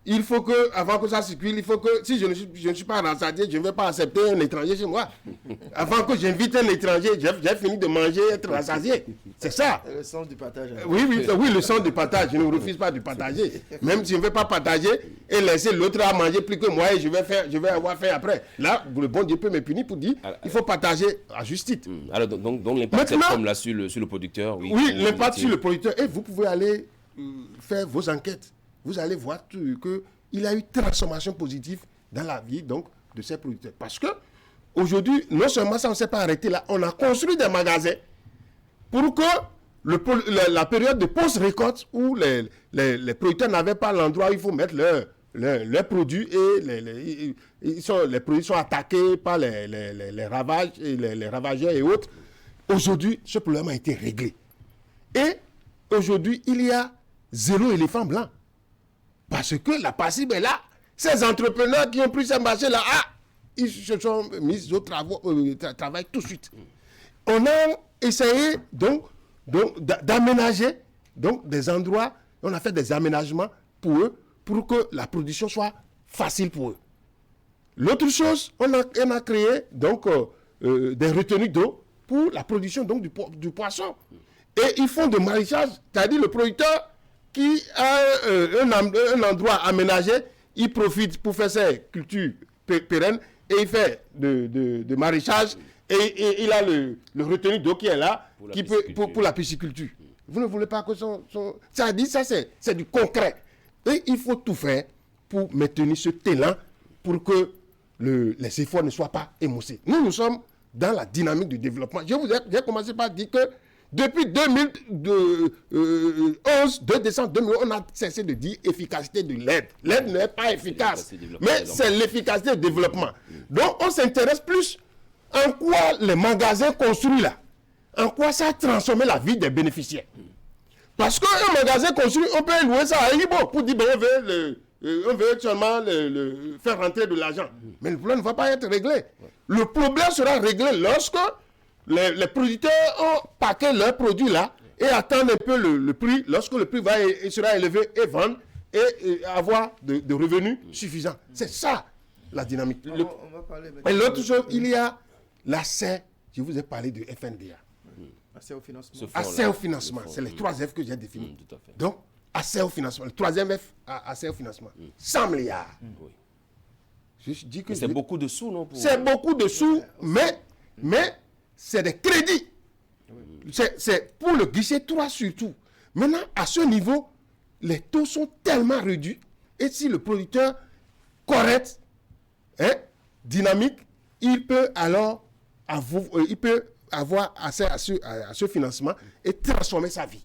il faut que, avant que ça circule, il faut que, si je ne suis pas rassasié, je ne vais pas accepter un étranger chez moi. Avant que j'invite un étranger, j'ai fini de manger, être rassasié. C'est ça. Le sens du partage. Oui, le sens du partage. Je ne refuse pas de partager. Même si je ne vais pas partager et laisser l'autre à manger plus que moi et je vais avoir faim après. Là, le bon Dieu peut me punir pour dire il faut partager à juste titre. Alors, donc l'impact, comme là sur le producteur. Oui, l'impact sur le producteur. Et vous pouvez aller faire vos enquêtes. Vous allez voir qu'il y a eu transformation positive dans la vie donc, de ces producteurs. Parce que aujourd'hui, non seulement ça ne s'est pas arrêté là, on a construit des magasins pour que la période de post-récolte où les producteurs n'avaient pas l'endroit où il faut mettre leurs produits et les produits sont attaqués par les ravages, et les ravageurs et autres. Aujourd'hui, ce problème a été réglé. Et aujourd'hui, il y a 0 éléphant blanc. Parce que la passive est là. Ces entrepreneurs qui ont pris ce marché-là, ils se sont mis au travail tout de suite. On a essayé donc d'aménager des endroits, on a fait des aménagements pour eux, pour que la production soit facile pour eux. L'autre chose, on a créé donc des retenues d'eau pour la production donc, du poisson. Et ils font de maraîchage, c'est-à-dire le producteur qui a un endroit aménagé, il profite pour faire ses cultures pérennes et il fait de maraîchage et il a le retenu d'eau qui est là pour la pisciculture. Vous ne voulez pas que ça dit ça c'est du concret. Et il faut tout faire pour maintenir ce talent pour que les efforts ne soient pas émoussés. Nous sommes dans la dynamique du développement. J'ai commencé par dire que depuis 2011, 2 décembre 2011, on a cessé de dire efficacité de l'aide. L'aide n'est pas efficace, mais c'est l'efficacité du développement. Donc, on s'intéresse plus en quoi les magasins construits là, en quoi ça a transformé la vie des bénéficiaires. Parce qu'un magasin construit, on peut louer ça à Ibo pour dire, on veut seulement faire rentrer de l'argent. Mais le problème ne va pas être réglé. Le problème sera réglé lorsque les producteurs ont paqué leurs produits là et attendent un peu le prix. Lorsque le prix sera élevé et vendre et avoir de revenus suffisants. C'est ça la dynamique. Et l'autre chose, il y a l'accès. Je vous ai parlé de FNDA. Accès au financement. Accès au financement. C'est les 3 F que j'ai définis. Tout à fait. Donc, accès au financement. Le 3e F, accès au financement. 100 milliards. Oui. Je dis que c'est beaucoup de sous, non? C'est beaucoup de sous, mais c'est des crédits. C'est pour le guichet 3 surtout. Maintenant, à ce niveau, les taux sont tellement réduits. Et si le producteur correct, dynamique, il peut alors avoir accès à ce financement et transformer sa vie.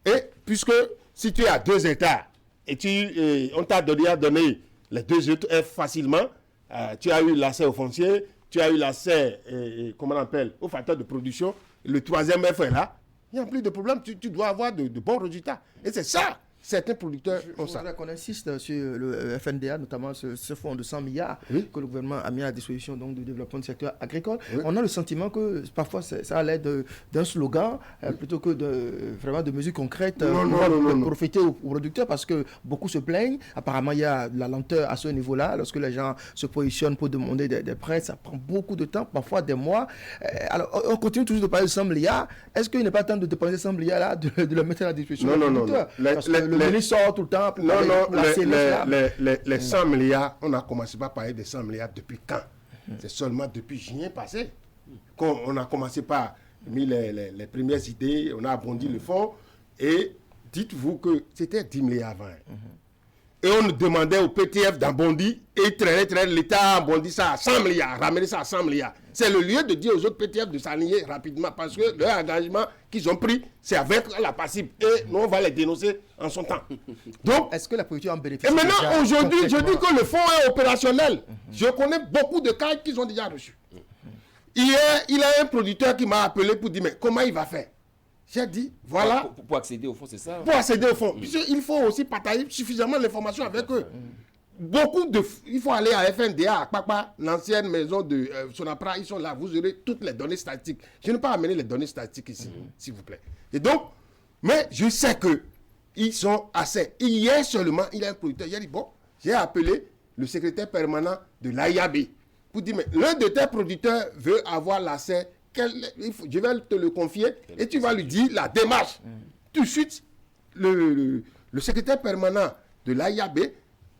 Et puisque si tu es à 2 hectares et on t'a donné les 2 hectares facilement, tu as eu l'accès au foncier, tu as eu l'accès, comment on appelle, au facteur de production, le 3e F est là, il n'y a plus de problème, tu dois avoir de bons résultats. Et c'est ça, certains producteurs ont ça. Je voudrais qu'on insiste sur le FNDA, notamment ce fonds de 100 milliards que le gouvernement a mis à disposition donc, du développement du secteur agricole. Oui. On a le sentiment que parfois ça a l'air d'un slogan plutôt que vraiment de mesures concrètes pour profiter aux producteurs, parce que beaucoup se plaignent. Apparemment, il y a de la lenteur à ce niveau-là. Lorsque les gens se positionnent pour demander des prêts, ça prend beaucoup de temps, parfois des mois. Alors, on continue toujours de parler de 100 milliards. Est-ce qu'il n'est pas temps de dépenser 100 milliards là, de le mettre à la disposition des producteurs? Parce que le ministre sort tout le temps pour les 100 milliards, on a commencé par parler des 100 milliards depuis quand? C'est seulement depuis juin passé qu'on a commencé par mettre les premières idées, on a abondi le fonds, et dites-vous que c'était 10 milliards avant. Et on demandait au PTF d'abondir, et traîner, l'État a abondi ça à 100 milliards, ramener ça à 100 milliards. C'est le lieu de dire aux autres PTF de s'aligner rapidement, parce que leur engagement qu'ils ont pris, c'est avec la passive. Et nous, on va les dénoncer en son temps. Donc, est-ce que la politique en bénéficie? Et maintenant, aujourd'hui, je dis que le fonds est opérationnel. Je connais beaucoup de cas qu'ils ont déjà reçus. Hier, il y a un producteur qui m'a appelé pour dire, mais comment il va faire? J'ai dit, voilà. Pour accéder au fonds, c'est ça? Pour accéder au fonds. Il faut aussi partager suffisamment l'information avec eux. Il faut aller à FNDA, à Papa, l'ancienne maison de Sonapra, ils sont là, vous aurez toutes les données statistiques. Je n'ai pas amené les données statistiques ici, s'il vous plaît. Et donc, mais je sais qu'ils sont assez. Hier seulement, il y a un producteur, il a dit, bon, j'ai appelé le secrétaire permanent de l'AIAB pour dire, mais l'un de tes producteurs veut avoir l'accès, je vais te le confier, et tu vas lui dire la démarche. Tout de suite, le secrétaire permanent de l'AIAB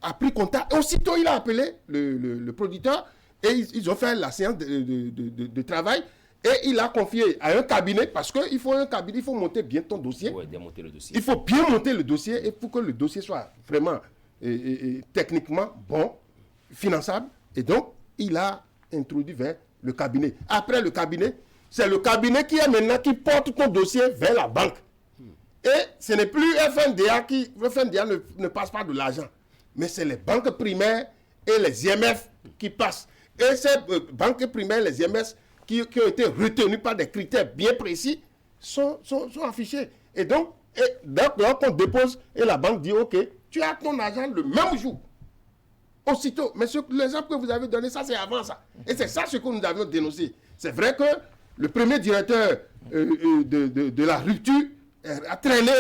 a pris contact. Et aussitôt, il a appelé le producteur et ils ont fait la séance de travail. Et il a confié à un cabinet, parce qu'il faut un cabinet, il faut monter bien ton dossier. Oui, démonter le dossier. Il faut bien monter le dossier et pour que le dossier soit vraiment techniquement bon, finançable. Et donc, il a introduit vers le cabinet. Après le cabinet, c'est le cabinet qui porte ton dossier vers la banque. Et ce n'est plus FNDA FNDA ne passe pas de l'argent. Mais c'est les banques primaires et les IMF qui passent. Et ces banques primaires et les IMF qui ont été retenues par des critères bien précis sont affichés. Et donc, on dépose et la banque dit, OK, tu as ton argent le même jour. Aussitôt. Mais l'exemple que vous avez donné, ça c'est avant ça. Et c'est ça ce que nous avions dénoncé. C'est vrai que le premier directeur de la rupture a traîné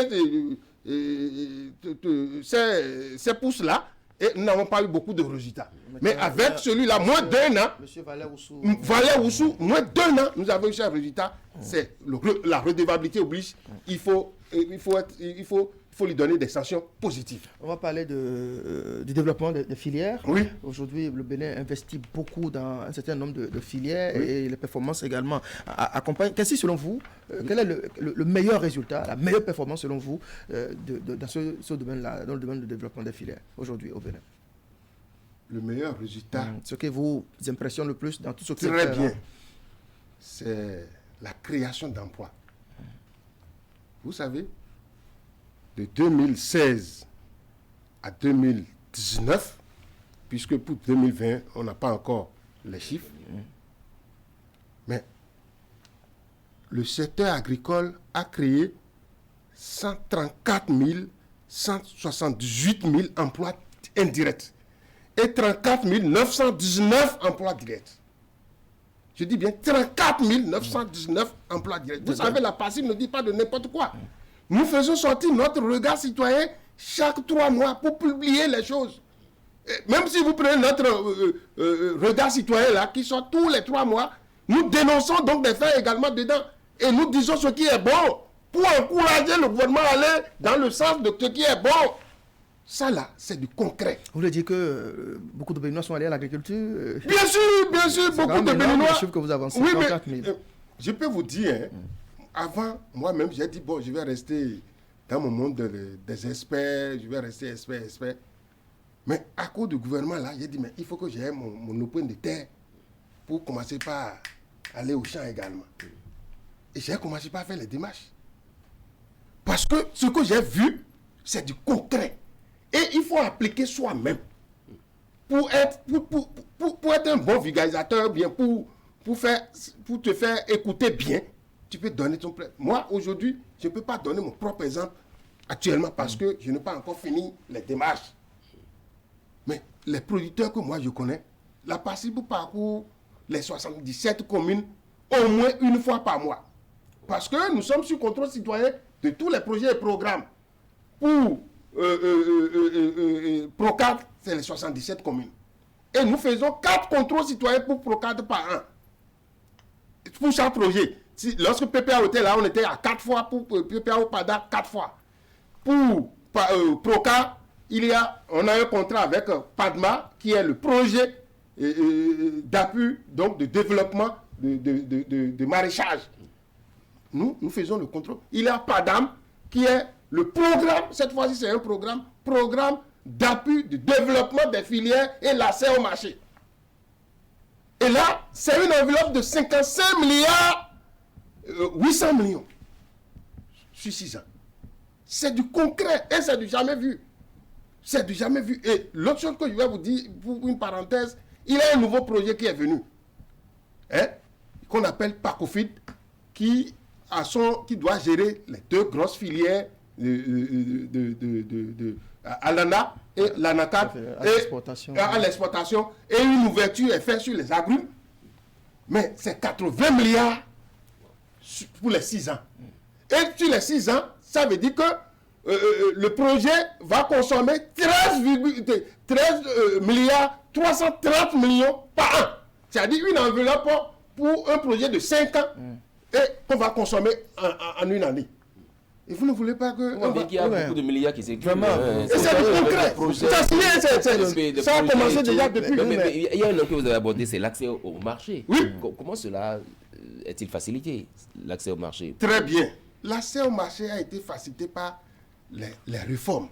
ces pousses-là et nous n'avons pas eu beaucoup de résultats. Mais avec celui-là, moins d'1 an, Valère Oussou, moins d'1 an, nous avons eu un résultat. C'est la redevabilité oblige. Il faut lui donner des sanctions positives. On va parler du développement des filières. Oui. Aujourd'hui, le Bénin investit beaucoup dans un certain nombre de filières et les performances également accompagnent. Qu'est-ce que, selon vous, quel est le meilleur résultat, la meilleure performance selon vous dans ce domaine-là, dans le domaine du développement des filières aujourd'hui au Bénin? Le meilleur résultat. Ce qui vous impressionne le plus dans tout ce qui est très bien. C'est la création d'emplois. Vous savez, de 2016 à 2019, puisque pour 2020, on n'a pas encore les chiffres, mais le secteur agricole a créé 134 178 000 emplois indirects et 34 919 emplois directs. Je dis bien 34 919 emplois directs. Vous savez, la passive ne dit pas de n'importe quoi. Nous faisons sortir notre regard citoyen chaque 3 mois pour publier les choses. Et même si vous prenez notre regard citoyen là, qui sort tous les 3 mois, nous dénonçons donc des faits également dedans. Et nous disons ce qui est bon pour encourager le gouvernement à aller dans le sens de ce qui est bon. Ça là, c'est du concret. Vous voulez dire que beaucoup de Béninois sont allés à l'agriculture Bien sûr, beaucoup de Béninois. Le chiffre que vous avancez, oui, mais je peux vous dire, avant, moi-même, j'ai dit, bon, je vais rester dans mon monde des experts, je vais rester expert. Mais à cause du gouvernement, là, j'ai dit, mais il faut que j'aie mon point de terre pour commencer par aller au champ également. Et j'ai commencé par faire les démarches. Parce que ce que j'ai vu, c'est du concret. Et il faut appliquer soi-même. Pour être un bon vulgarisateur, bien, pour te faire écouter bien, tu peux donner ton propre. Moi, aujourd'hui, je ne peux pas donner mon propre exemple actuellement parce que je n'ai pas encore fini les démarches. Mais les producteurs que moi je connais, la participent parcourent les 77 communes au moins une fois par mois. Parce que nous sommes sous contrôle citoyen de tous les projets et programmes. Pour Procad, c'est les 77 communes. Et nous faisons 4 contrôles citoyens pour Procad par an. Pour chaque projet. Lorsque PPA était là, on était à 4 fois. Pour PPA au PADA, 4 fois. Pour Procad, on a un contrat avec PADMA, qui est le projet d'appui, donc de développement de maraîchage. Nous faisons le contrôle. Il y a PADAM, qui est le programme, cette fois-ci c'est un programme d'appui, de développement des filières et l'accès au marché. Et là, c'est une enveloppe de 55 milliards 800 millions sur 6 ans. C'est du concret et c'est du jamais vu. C'est du jamais vu. Et l'autre chose que je vais vous dire, pour une parenthèse, il y a un nouveau projet qui est venu, qu'on appelle PACOFID, qui doit gérer les 2 grosses filières à l'ANA et l'ANACAD à l'exportation, et une ouverture est faite sur les agrumes. Mais c'est 80 milliards pour les 6 ans. Et sur les 6 ans, ça veut dire que le projet va consommer 13 milliards 330 millions par an. C'est-à-dire une enveloppe pour un projet de 5 ans et qu'on va consommer en une année. Et vous ne voulez pas que... On dit qu'il y a beaucoup de milliards qui s'écrivent. Et c'est du concret. Ça a commencé déjà depuis... Mais il y a un nom que vous avez abordé, c'est l'accès au marché. Oui. Comment cela est-il facilité, l'accès au marché? Très bien. L'accès au marché a été facilité par les réformes.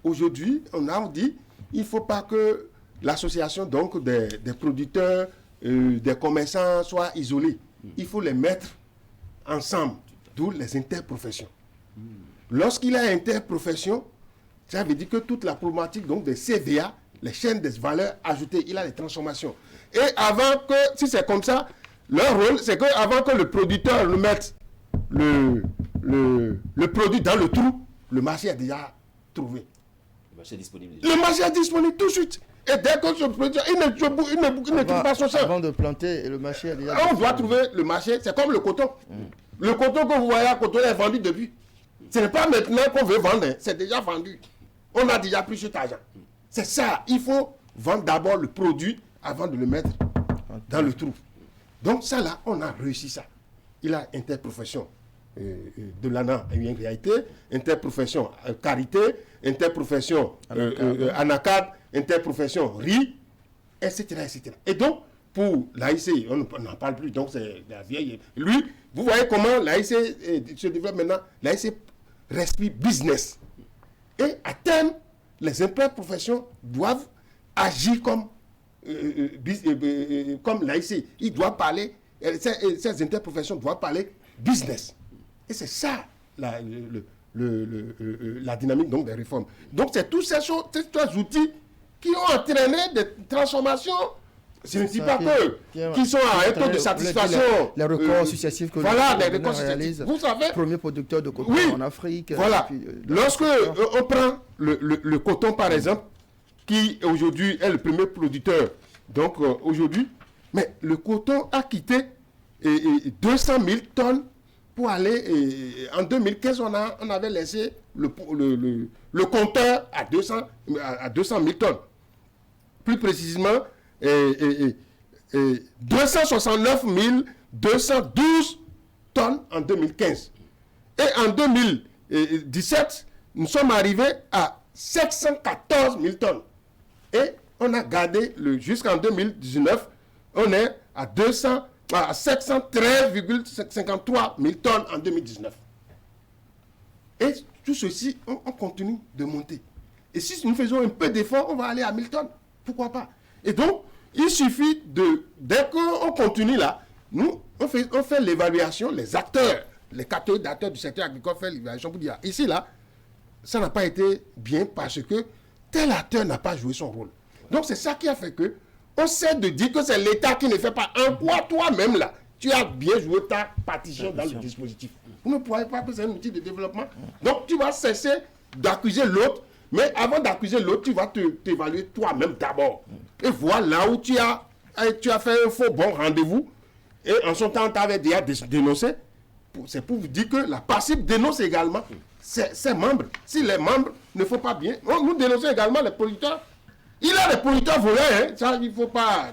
Aujourd'hui, on a dit il ne faut pas que l'association donc des producteurs, des commerçants soit isolée. Il faut les mettre ensemble, d'où les interprofessions. Lorsqu'il y a interprofession, ça veut dire que toute la problématique donc des CVA, les chaînes des valeurs ajoutées, il y a les transformations. Et avant que, si c'est comme ça, leur rôle, c'est qu'avant que le producteur le mette le produit dans le trou, le marché est déjà trouvé. Le marché est disponible. Le marché est disponible tout de suite. Et dès que ce produit, il ne trouve pas son champ. Avant de planter, le marché est déjà... On doit trouver le marché, c'est comme le coton. Le coton que vous voyez à coton est vendu depuis. Ce n'est pas maintenant qu'on veut vendre, c'est déjà vendu. On a déjà pris cet argent. C'est ça, il faut vendre d'abord le produit avant de le mettre dans le trou. Donc ça là, on a réussi ça. Il a interprofession de l'ANA et une réalité, interprofession Carité, interprofession ANACAD, interprofession RI, etc., etc. Et donc, pour l'AIC, on n'en parle plus, donc c'est la vieille. Lui, vous voyez comment l'AIC se développe maintenant. L'AIC respire business. Et à terme, les interprofessions doivent agir comme l'AIC. Ils doivent parler, ces interprofessions doivent parler business. Et c'est ça la dynamique donc, des réformes. Donc c'est tous ces outils qui ont entraîné des transformations. Je ne dis pas qui sont à un taux de satisfaction. Les records successifs que nous réalisons. Vous savez, premier producteur de coton en Afrique. Voilà. Puis, lorsque on prend le coton, par exemple, qui aujourd'hui est le premier producteur, donc aujourd'hui, mais le coton a quitté 200 000 tonnes pour aller... en 2015, on avait laissé le compteur à 200 000 tonnes. Plus précisément, 269 212 tonnes en 2015. Et en 2017, nous sommes arrivés à 714 000 tonnes. Et on a gardé, jusqu'en 2019, on est à 713,53 000 tonnes en 2019. Et tout ceci, on continue de monter. Et si nous faisons un peu d'effort, on va aller à 1000 tonnes. Pourquoi pas? Et donc, il suffit dès qu'on continue là, Nous, on fait l'évaluation, les acteurs, les catégories d'acteurs du secteur agricole font l'évaluation pour dire, ici, là, ça n'a pas été bien parce que tel acteur n'a pas joué son rôle. Donc, c'est ça qui a fait que on sait de dire que c'est l'État qui ne fait pas. En quoi, toi-même, là, tu as bien joué ta partition dans le dispositif. Vous ne pourrez pas que c'est un outil de développement. Donc, tu vas cesser d'accuser l'autre, mais avant d'accuser l'autre, tu vas t'évaluer toi-même d'abord. Et voilà là où tu as fait un faux bon rendez-vous. Et en son temps, tu avais déjà dénoncé. C'est pour vous dire que la passive dénonce également ses membres. Si les membres ne font pas bien, nous dénonçons également les producteurs. Il y a des producteurs voleurs, hein. Ça, il ne faut pas.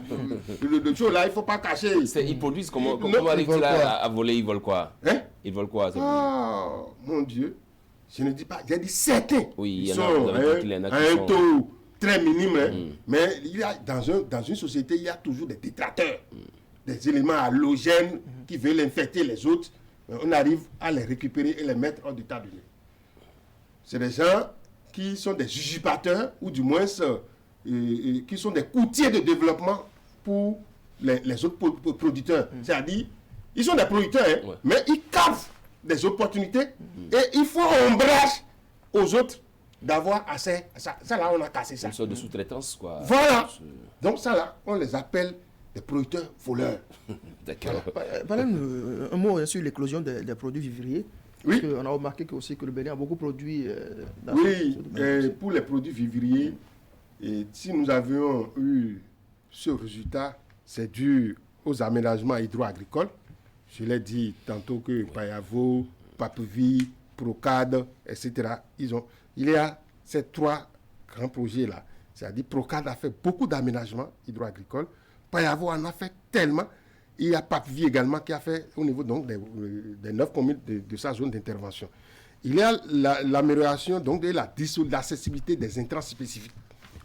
De choses là, il ne faut pas cacher. Ils produisent comment arrivent-ils à voler? Ils volent quoi? Hein? Ils volent quoi? Oh, mon Dieu. Je ne dis pas, j'ai dit certains. Oui, il y en a à un taux très minime. Mais il y a, dans une société, il y a toujours des détracteurs, des éléments halogènes qui veulent infecter les autres. On arrive à les récupérer et les mettre hors d'état de nuire. C'est des gens qui sont des usurpateurs ou du moins qui sont des courtiers de développement pour les autres producteurs. C'est-à-dire, ils sont des producteurs, mais ils captent des opportunités et il faut ombrage aux autres d'avoir assez. Ça là, on a cassé ça. Une sorte de sous-traitance, quoi. Voilà. Donc ça là, on les appelle des producteurs voleurs. D'accord. Parlez-nous un mot sur l'éclosion des produits vivriers. Oui. Parce on a remarqué aussi que le Bénin a beaucoup produit. Pour les produits vivriers, et si nous avions eu ce résultat, c'est dû aux aménagements hydro-agricoles. Je l'ai dit tantôt que Payavo, Papevie, Procade, etc. Il y a ces trois grands projets-là. C'est-à-dire Procade a fait beaucoup d'aménagements hydro-agricoles. Payavo en a fait tellement. Il y a Papevie également qui a fait au niveau donc, des 9 communes de sa zone d'intervention. Il y a l'amélioration donc, de l'accessibilité des intrants spécifiques.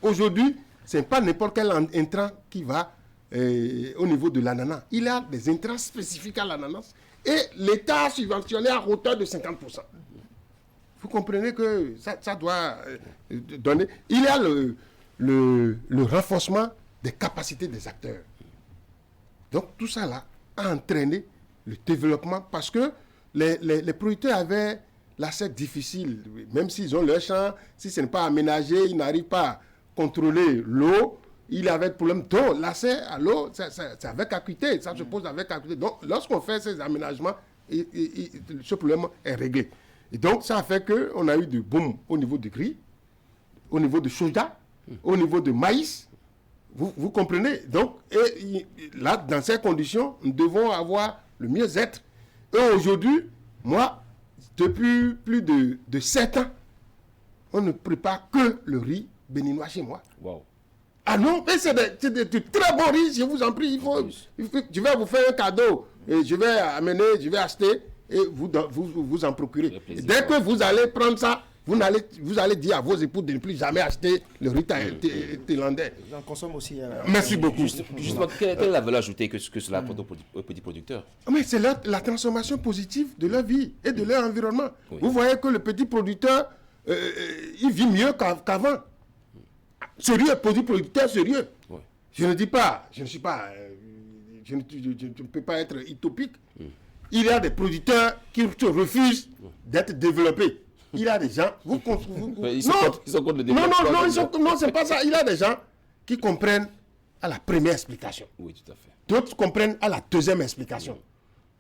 Aujourd'hui, ce n'est pas n'importe quel intrant qui va au niveau de l'ananas. Il y a des intrants spécifiques à l'ananas et l'État a subventionné à hauteur de 50%. Vous comprenez que ça doit donner... Il y a le renforcement des capacités des acteurs. Donc tout ça là a entraîné le développement parce que les producteurs avaient l'accès difficile. Même s'ils ont leur champ, si ce n'est pas aménagé, ils n'arrivent pas à contrôler l'eau. Il avait le problème d'eau. L'accès à l'eau, c'est avec acuité. Ça se pose avec acuité. Donc lorsqu'on fait ces aménagements, ce problème est réglé. Et donc ça a fait qu'on a eu du boom au niveau du riz, au niveau de soja, au niveau de maïs. Vous comprenez? Donc, là, dans ces conditions, nous devons avoir le mieux-être. Et aujourd'hui, moi, depuis plus de 7 ans, on ne prépare que le riz béninois chez moi. Wow. Ah non, mais c'est de très bons riz, je vous en prie. Je vais vous faire un cadeau. Et je vais acheter et vous en procurer. Dès que vous allez prendre ça, vous allez dire à vos époux de ne plus jamais acheter le riz thaïlandais. J'en consomme aussi. Merci beaucoup. Justement, quelle est la valeur ajoutée que cela apporte aux petits producteurs? Mais c'est la transformation positive de leur vie et de leur environnement. Oui. Vous voyez que le petit producteur, il vit mieux qu'avant. Sérieux, petit producteur sérieux. Oui. Je ne dis pas, je ne peux pas être utopique. Il y a des producteurs qui refusent d'être développés. Il y a des gens... Ils sont contre le développement. Non, c'est pas ça. Il y a des gens qui comprennent à la première explication. Oui, tout à fait. D'autres comprennent à la deuxième explication.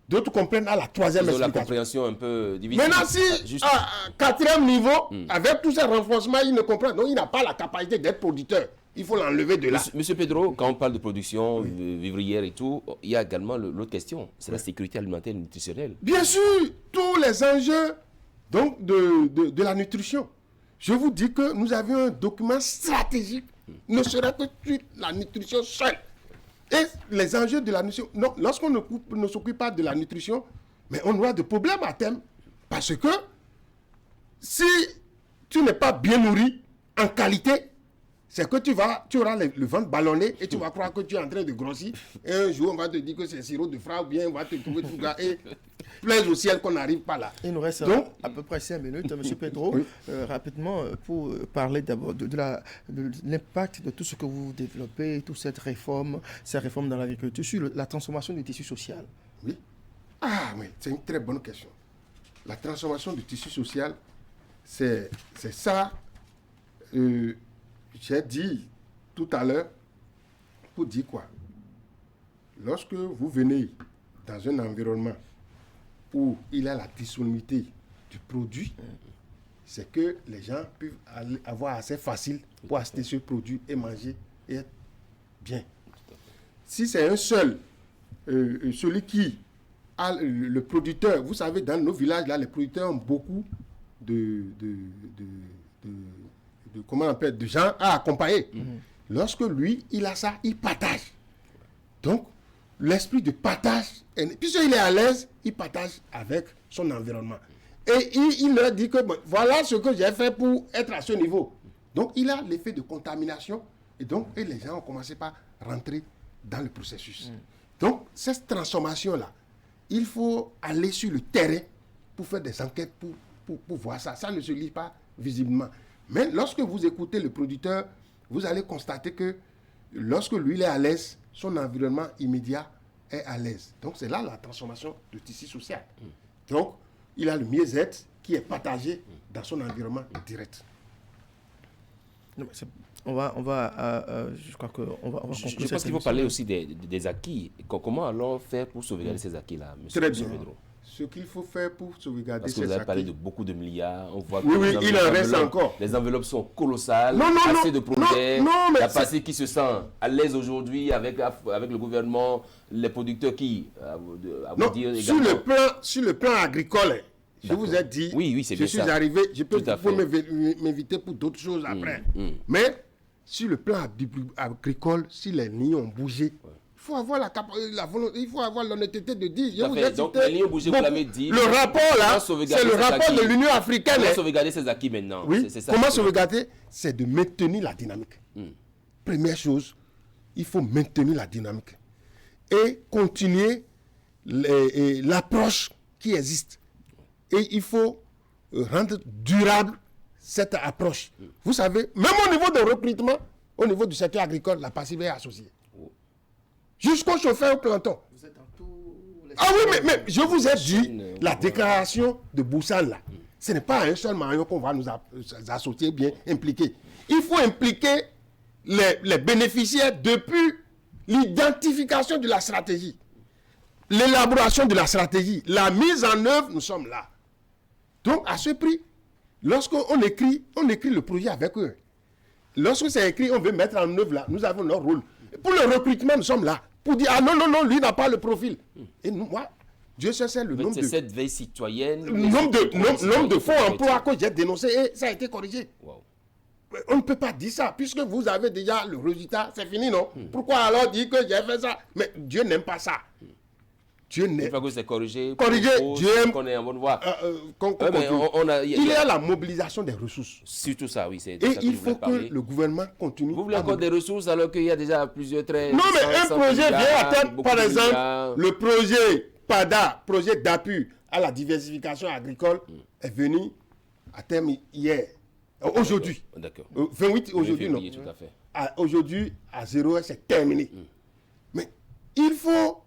D'autres comprennent à la troisième explication. La compréhension un peu difficile. Maintenant, si à quatrième niveau, avec tous ces renforcements, il ne comprend. Donc, il n'a pas la capacité d'être producteur. Il faut l'enlever de là. Monsieur Pedro, quand on parle de production vivrière et tout, il y a également l'autre question. C'est la sécurité alimentaire et nutritionnelle. Bien sûr, tous les enjeux donc, de la nutrition. Je vous dis que nous avions un document stratégique, ne serait que sur la nutrition seule. Et les enjeux de la nutrition, non, lorsqu'on ne s'occupe pas de la nutrition, mais on aura des problèmes à terme. Parce que si tu n'es pas bien nourri en qualité, c'est que tu auras le ventre ballonné et tu vas croire que tu es en train de grossir. Et un jour, on va te dire que c'est sirop de fras ou bien on va te trouver tout gars. plaise au ciel qu'on n'arrive pas là. Il nous reste à peu près 5 minutes, M. Pedro, rapidement, pour parler d'abord de l'impact de tout ce que vous développez, toute cette réforme, ces réformes dans l'agriculture, sur la transformation du tissu social. Oui. Ah oui, c'est une très bonne question. La transformation du tissu social, c'est ça, j'ai dit tout à l'heure, pour dire quoi? Lorsque vous venez dans un environnement où il y a la disponibilité du produit, c'est que les gens peuvent avoir assez facile pour acheter ce produit et manger et être bien. Si c'est un seul, celui qui a le producteur, vous savez, dans nos villages, là, les producteurs ont beaucoup comment on appelle, de gens à accompagner. Lorsque lui, il a ça, il partage. Donc, l'esprit de partage, puisqu'il est à l'aise, il partage avec son environnement. Et il leur dit que bon, voilà ce que j'ai fait pour être à ce niveau. Donc, il a l'effet de contamination. Et les gens ont commencé par rentrer dans le processus. Donc, cette transformation-là, il faut aller sur le terrain pour faire des enquêtes, pour voir ça. Ça ne se lit pas visiblement. Mais lorsque vous écoutez le producteur, vous allez constater que lorsque lui il est à l'aise, son environnement immédiat est à l'aise. Donc c'est là la transformation du tissu social. Donc il a le mieux-être qui est partagé dans son environnement direct. Je crois qu'on va conclure. Je pense qu'il faut parler aussi des acquis. Comment alors faire pour sauvegarder ces acquis-là, M. Pedro? Ce qu'il faut faire pour sauvegarder ces acquis. Parce que vous avez parlé de beaucoup de milliards. On voit que il en reste encore. Les enveloppes sont colossales. Assez de projets. La partie qui se sent à l'aise aujourd'hui avec le gouvernement, les producteurs qui, sur le plan agricole, je vous ai dit, je suis arrivé, je peux m'inviter pour d'autres choses après. Mais sur le plan agricole, si les nids ont bougé, il faut avoir la volonté, il faut avoir l'honnêteté de dire. Donc, les lignes ont bougé, vous l'avez dit. Le rapport là, c'est le rapport de l'Union africaine. Comment sauvegarder ces acquis maintenant? Oui, comment sauvegarder? C'est de maintenir la dynamique. Première chose, il faut maintenir la dynamique. Et continuer l'approche qui existe. Et il faut rendre durable cette approche. Vous savez, même au niveau de recrutement, au niveau du secteur agricole, la passive est associée. Jusqu'au chauffeur au planton. Vous êtes dans tous les... Ah oui, mais je vous ai dit, la déclaration de Busan, là, ce n'est pas un seul maillon qu'on va nous associer, bien impliquer. Il faut impliquer les bénéficiaires depuis l'identification de la stratégie, l'élaboration de la stratégie, la mise en œuvre, nous sommes là. Donc, à ce prix, lorsqu'on écrit le projet avec eux. Lorsque c'est écrit, on veut mettre en œuvre là, nous avons notre rôle. Pour le recrutement, nous sommes là. Pour dire, ah non, lui n'a pas le profil. Et nous, moi, Dieu sait, c'est le nombre de... C'est cette veille citoyenne. Nombre de faux emplois que j'ai dénoncé et ça a été corrigé. Wow. On ne peut pas dire ça, puisque vous avez déjà le résultat, c'est fini, non? Pourquoi alors dire que j'ai fait ça? Mais Dieu n'aime pas ça. Dieu n'aime pas que c'est corrigé. Dieu aime qu'on est en bonne voie. Il y a la mobilisation des ressources. Surtout ça, oui. Et il faut que le gouvernement continue. Vous voulez encore des ressources alors qu'il y a déjà plusieurs traits. Non, mais un projet vient atteindre, par exemple, le projet PADA, projet d'appui à la diversification agricole, est venu à terme hier. Aujourd'hui. D'accord. 28 aujourd'hui, non. Tout à fait. Aujourd'hui, à 0, c'est terminé. Mais il faut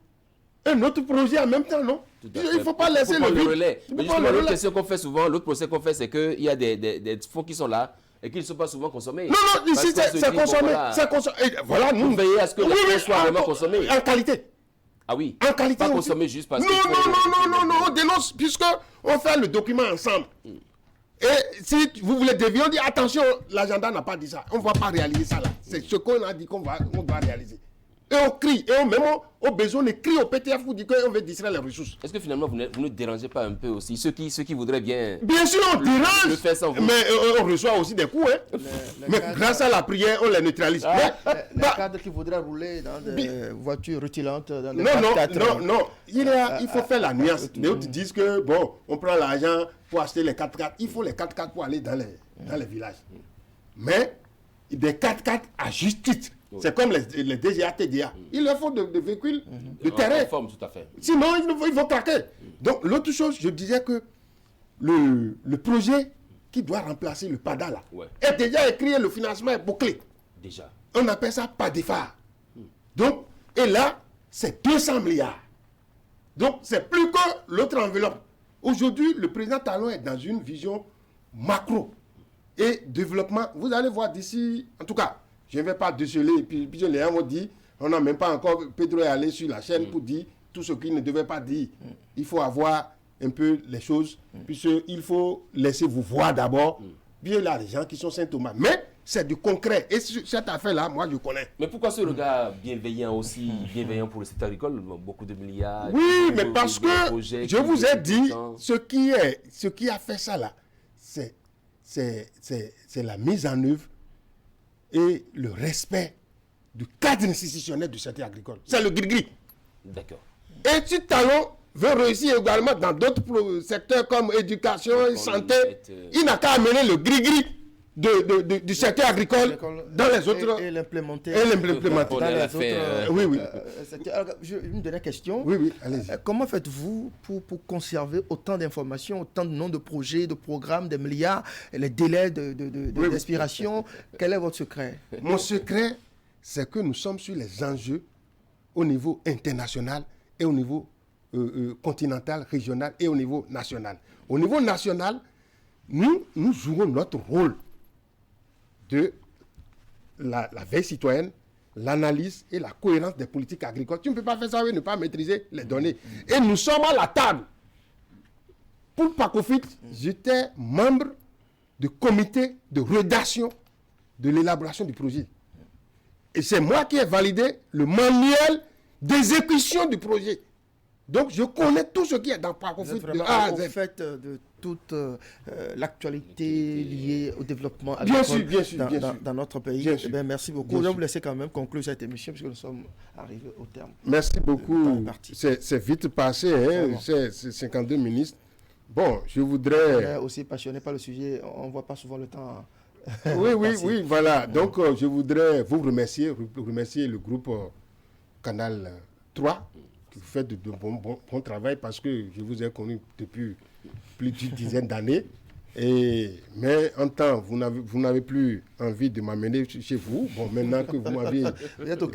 un autre projet en même temps, non? Il ne faut pas laisser le relais. Mais justement, l'autre question qu'on fait souvent, l'autre procès qu'on fait, c'est qu'il y a des fonds qui sont là et qui ne sont pas souvent consommés. Non, ici, c'est consommé. Voilà, nous veillons à ce que les fonds soient vraiment consommés. En qualité. Ah oui, en qualité pas consommé juste parce que... Non, on dénonce, puisqu'on fait le document ensemble. Et si vous voulez dévier, on dit attention, l'agenda n'a pas dit ça. On ne va pas réaliser ça là. C'est ce qu'on a dit qu'on doit réaliser. Et on crie, et même au besoin, on crie au PTF pour dire qu'on veut distraire les ressources. Est-ce que finalement, vous ne dérangez pas un peu aussi ceux qui voudraient bien... Bien sûr, on dérange, le faire sans vous. Mais on reçoit aussi des coups. Mais grâce à la prière, on les neutralise. Les cadres qui voudraient rouler dans des voitures rutilantes, dans des Non. Il faut faire la nuance. Les autres disent que, bon, on prend l'argent pour acheter les 4x4. Il faut les 4x4 pour aller dans les villages. Mais des 4x4 à juste titre. Oui. C'est comme les DGA, TDA. Il leur faut de véhicules de terrain. Forme, tout à fait. Sinon, ils vont craquer. Donc, l'autre chose, je disais que le projet qui doit remplacer le PADA, là, est déjà écrit et le financement est bouclé. Déjà. On appelle ça PADEFA. Donc, et là, c'est 200 milliards. Donc, c'est plus que l'autre enveloppe. Aujourd'hui, le président Talon est dans une vision macro et développement. Vous allez voir d'ici, en tout cas, je ne vais pas déceler, puis les gens m'ont dit, on n'a même pas encore, Pedro est allé sur la chaîne pour dire tout ce qu'il ne devait pas dire. Il faut avoir un peu les choses, puisqu'il faut laisser vous voir d'abord. Bien là, les gens qui sont Saint-Thomas. Mais c'est du concret. Et cette affaire-là, moi, je connais. Mais pourquoi ce regard bienveillant aussi, bienveillant pour le secteur agricole, beaucoup de milliards? Oui, mais parce que je vous ai dit, ce qui a fait ça là, c'est la mise en œuvre et le respect du cadre institutionnel du secteur agricole. C'est le gris-gris. D'accord. Et si Talon veut réussir également dans d'autres secteurs comme éducation et santé, il n'a qu'à amener le gris-gris du secteur agricole dans les autres... Et l'implémenter. Dans les autres... oui. Une dernière question. Oui, allez-y. Comment faites-vous pour conserver autant d'informations, autant de noms de projets, de programmes, de milliards, et les délais d'expiration? Quel est votre secret? Mon secret, c'est que nous sommes sur les enjeux au niveau international et au niveau continental, régional et au niveau national. Au niveau national, nous jouons notre rôle de la veille citoyenne, l'analyse et la cohérence des politiques agricoles. Tu ne peux pas faire ça et ne pas maîtriser les données. Et nous sommes à la table. Pour Pacofit, j'étais membre du comité de rédaction de l'élaboration du projet. Et c'est moi qui ai validé le manuel d'exécution du projet. Donc, je connais tout ce qui est dans Pacofit. Vous êtes au fait de toute l'actualité liée au développement agricole dans notre pays. Eh bien, merci beaucoup. Je vais vous laisser quand même conclure cette émission puisque nous sommes arrivés au terme. Merci beaucoup. C'est vite passé, hein, c'est 52 ministres. Bon, je voudrais... aussi passionné par le sujet, on ne voit pas souvent le temps. Oui, voilà. Donc, je voudrais vous remercier le groupe Canal 3 qui fait de bon travail parce que je vous ai connu depuis plus d'une dizaine d'années. Mais en temps, vous n'avez plus envie de m'amener chez vous. Bon, maintenant que vous m'avez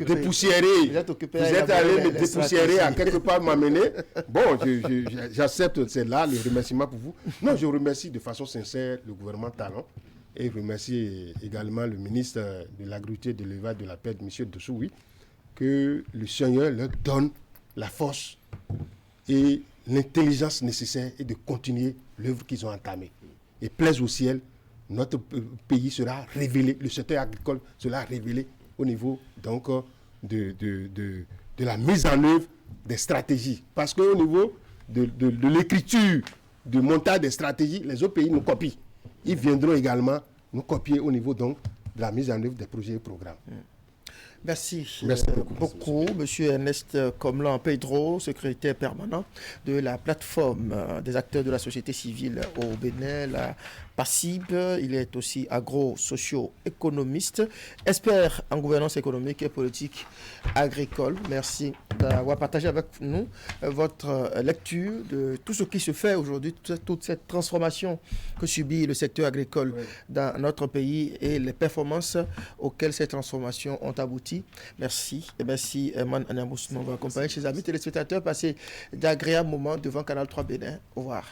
dépoussiéré, vous êtes allé me dépoussiérer à quelque part m'amener. Bon, j'accepte, c'est là le remerciement pour vous. Non, je remercie de façon sincère le gouvernement Talon et je remercie également le ministre de l'Agriculture, de l'Élevage, de la Pêche, M. Dossoui, que le Seigneur leur donne la force et l'intelligence nécessaire et de continuer l'œuvre qu'ils ont entamée. Et plaise au ciel, notre pays sera révélé, le secteur agricole sera révélé au niveau donc de la mise en œuvre des stratégies. Parce qu'au niveau de l'écriture, du montage des stratégies, les autres pays nous copient. Ils viendront également nous copier au niveau donc de la mise en œuvre des projets et programmes. Merci beaucoup, Monsieur Ernest Comlan Pedro, secrétaire permanent de la plateforme des acteurs de la société civile au Bénin, la PACIB. Il est aussi agro-socio-économiste, expert en gouvernance économique et politique agricole. Merci d'avoir partagé avec nous votre lecture de tout ce qui se fait aujourd'hui, toute cette transformation que subit le secteur agricole dans notre pays et les performances auxquelles ces transformations ont abouti. Merci. Et merci, Eman Anamous, de m'avoir accompagné. Chers amis téléspectateurs, passez d'agréables moments devant Canal 3 Bénin. Au revoir.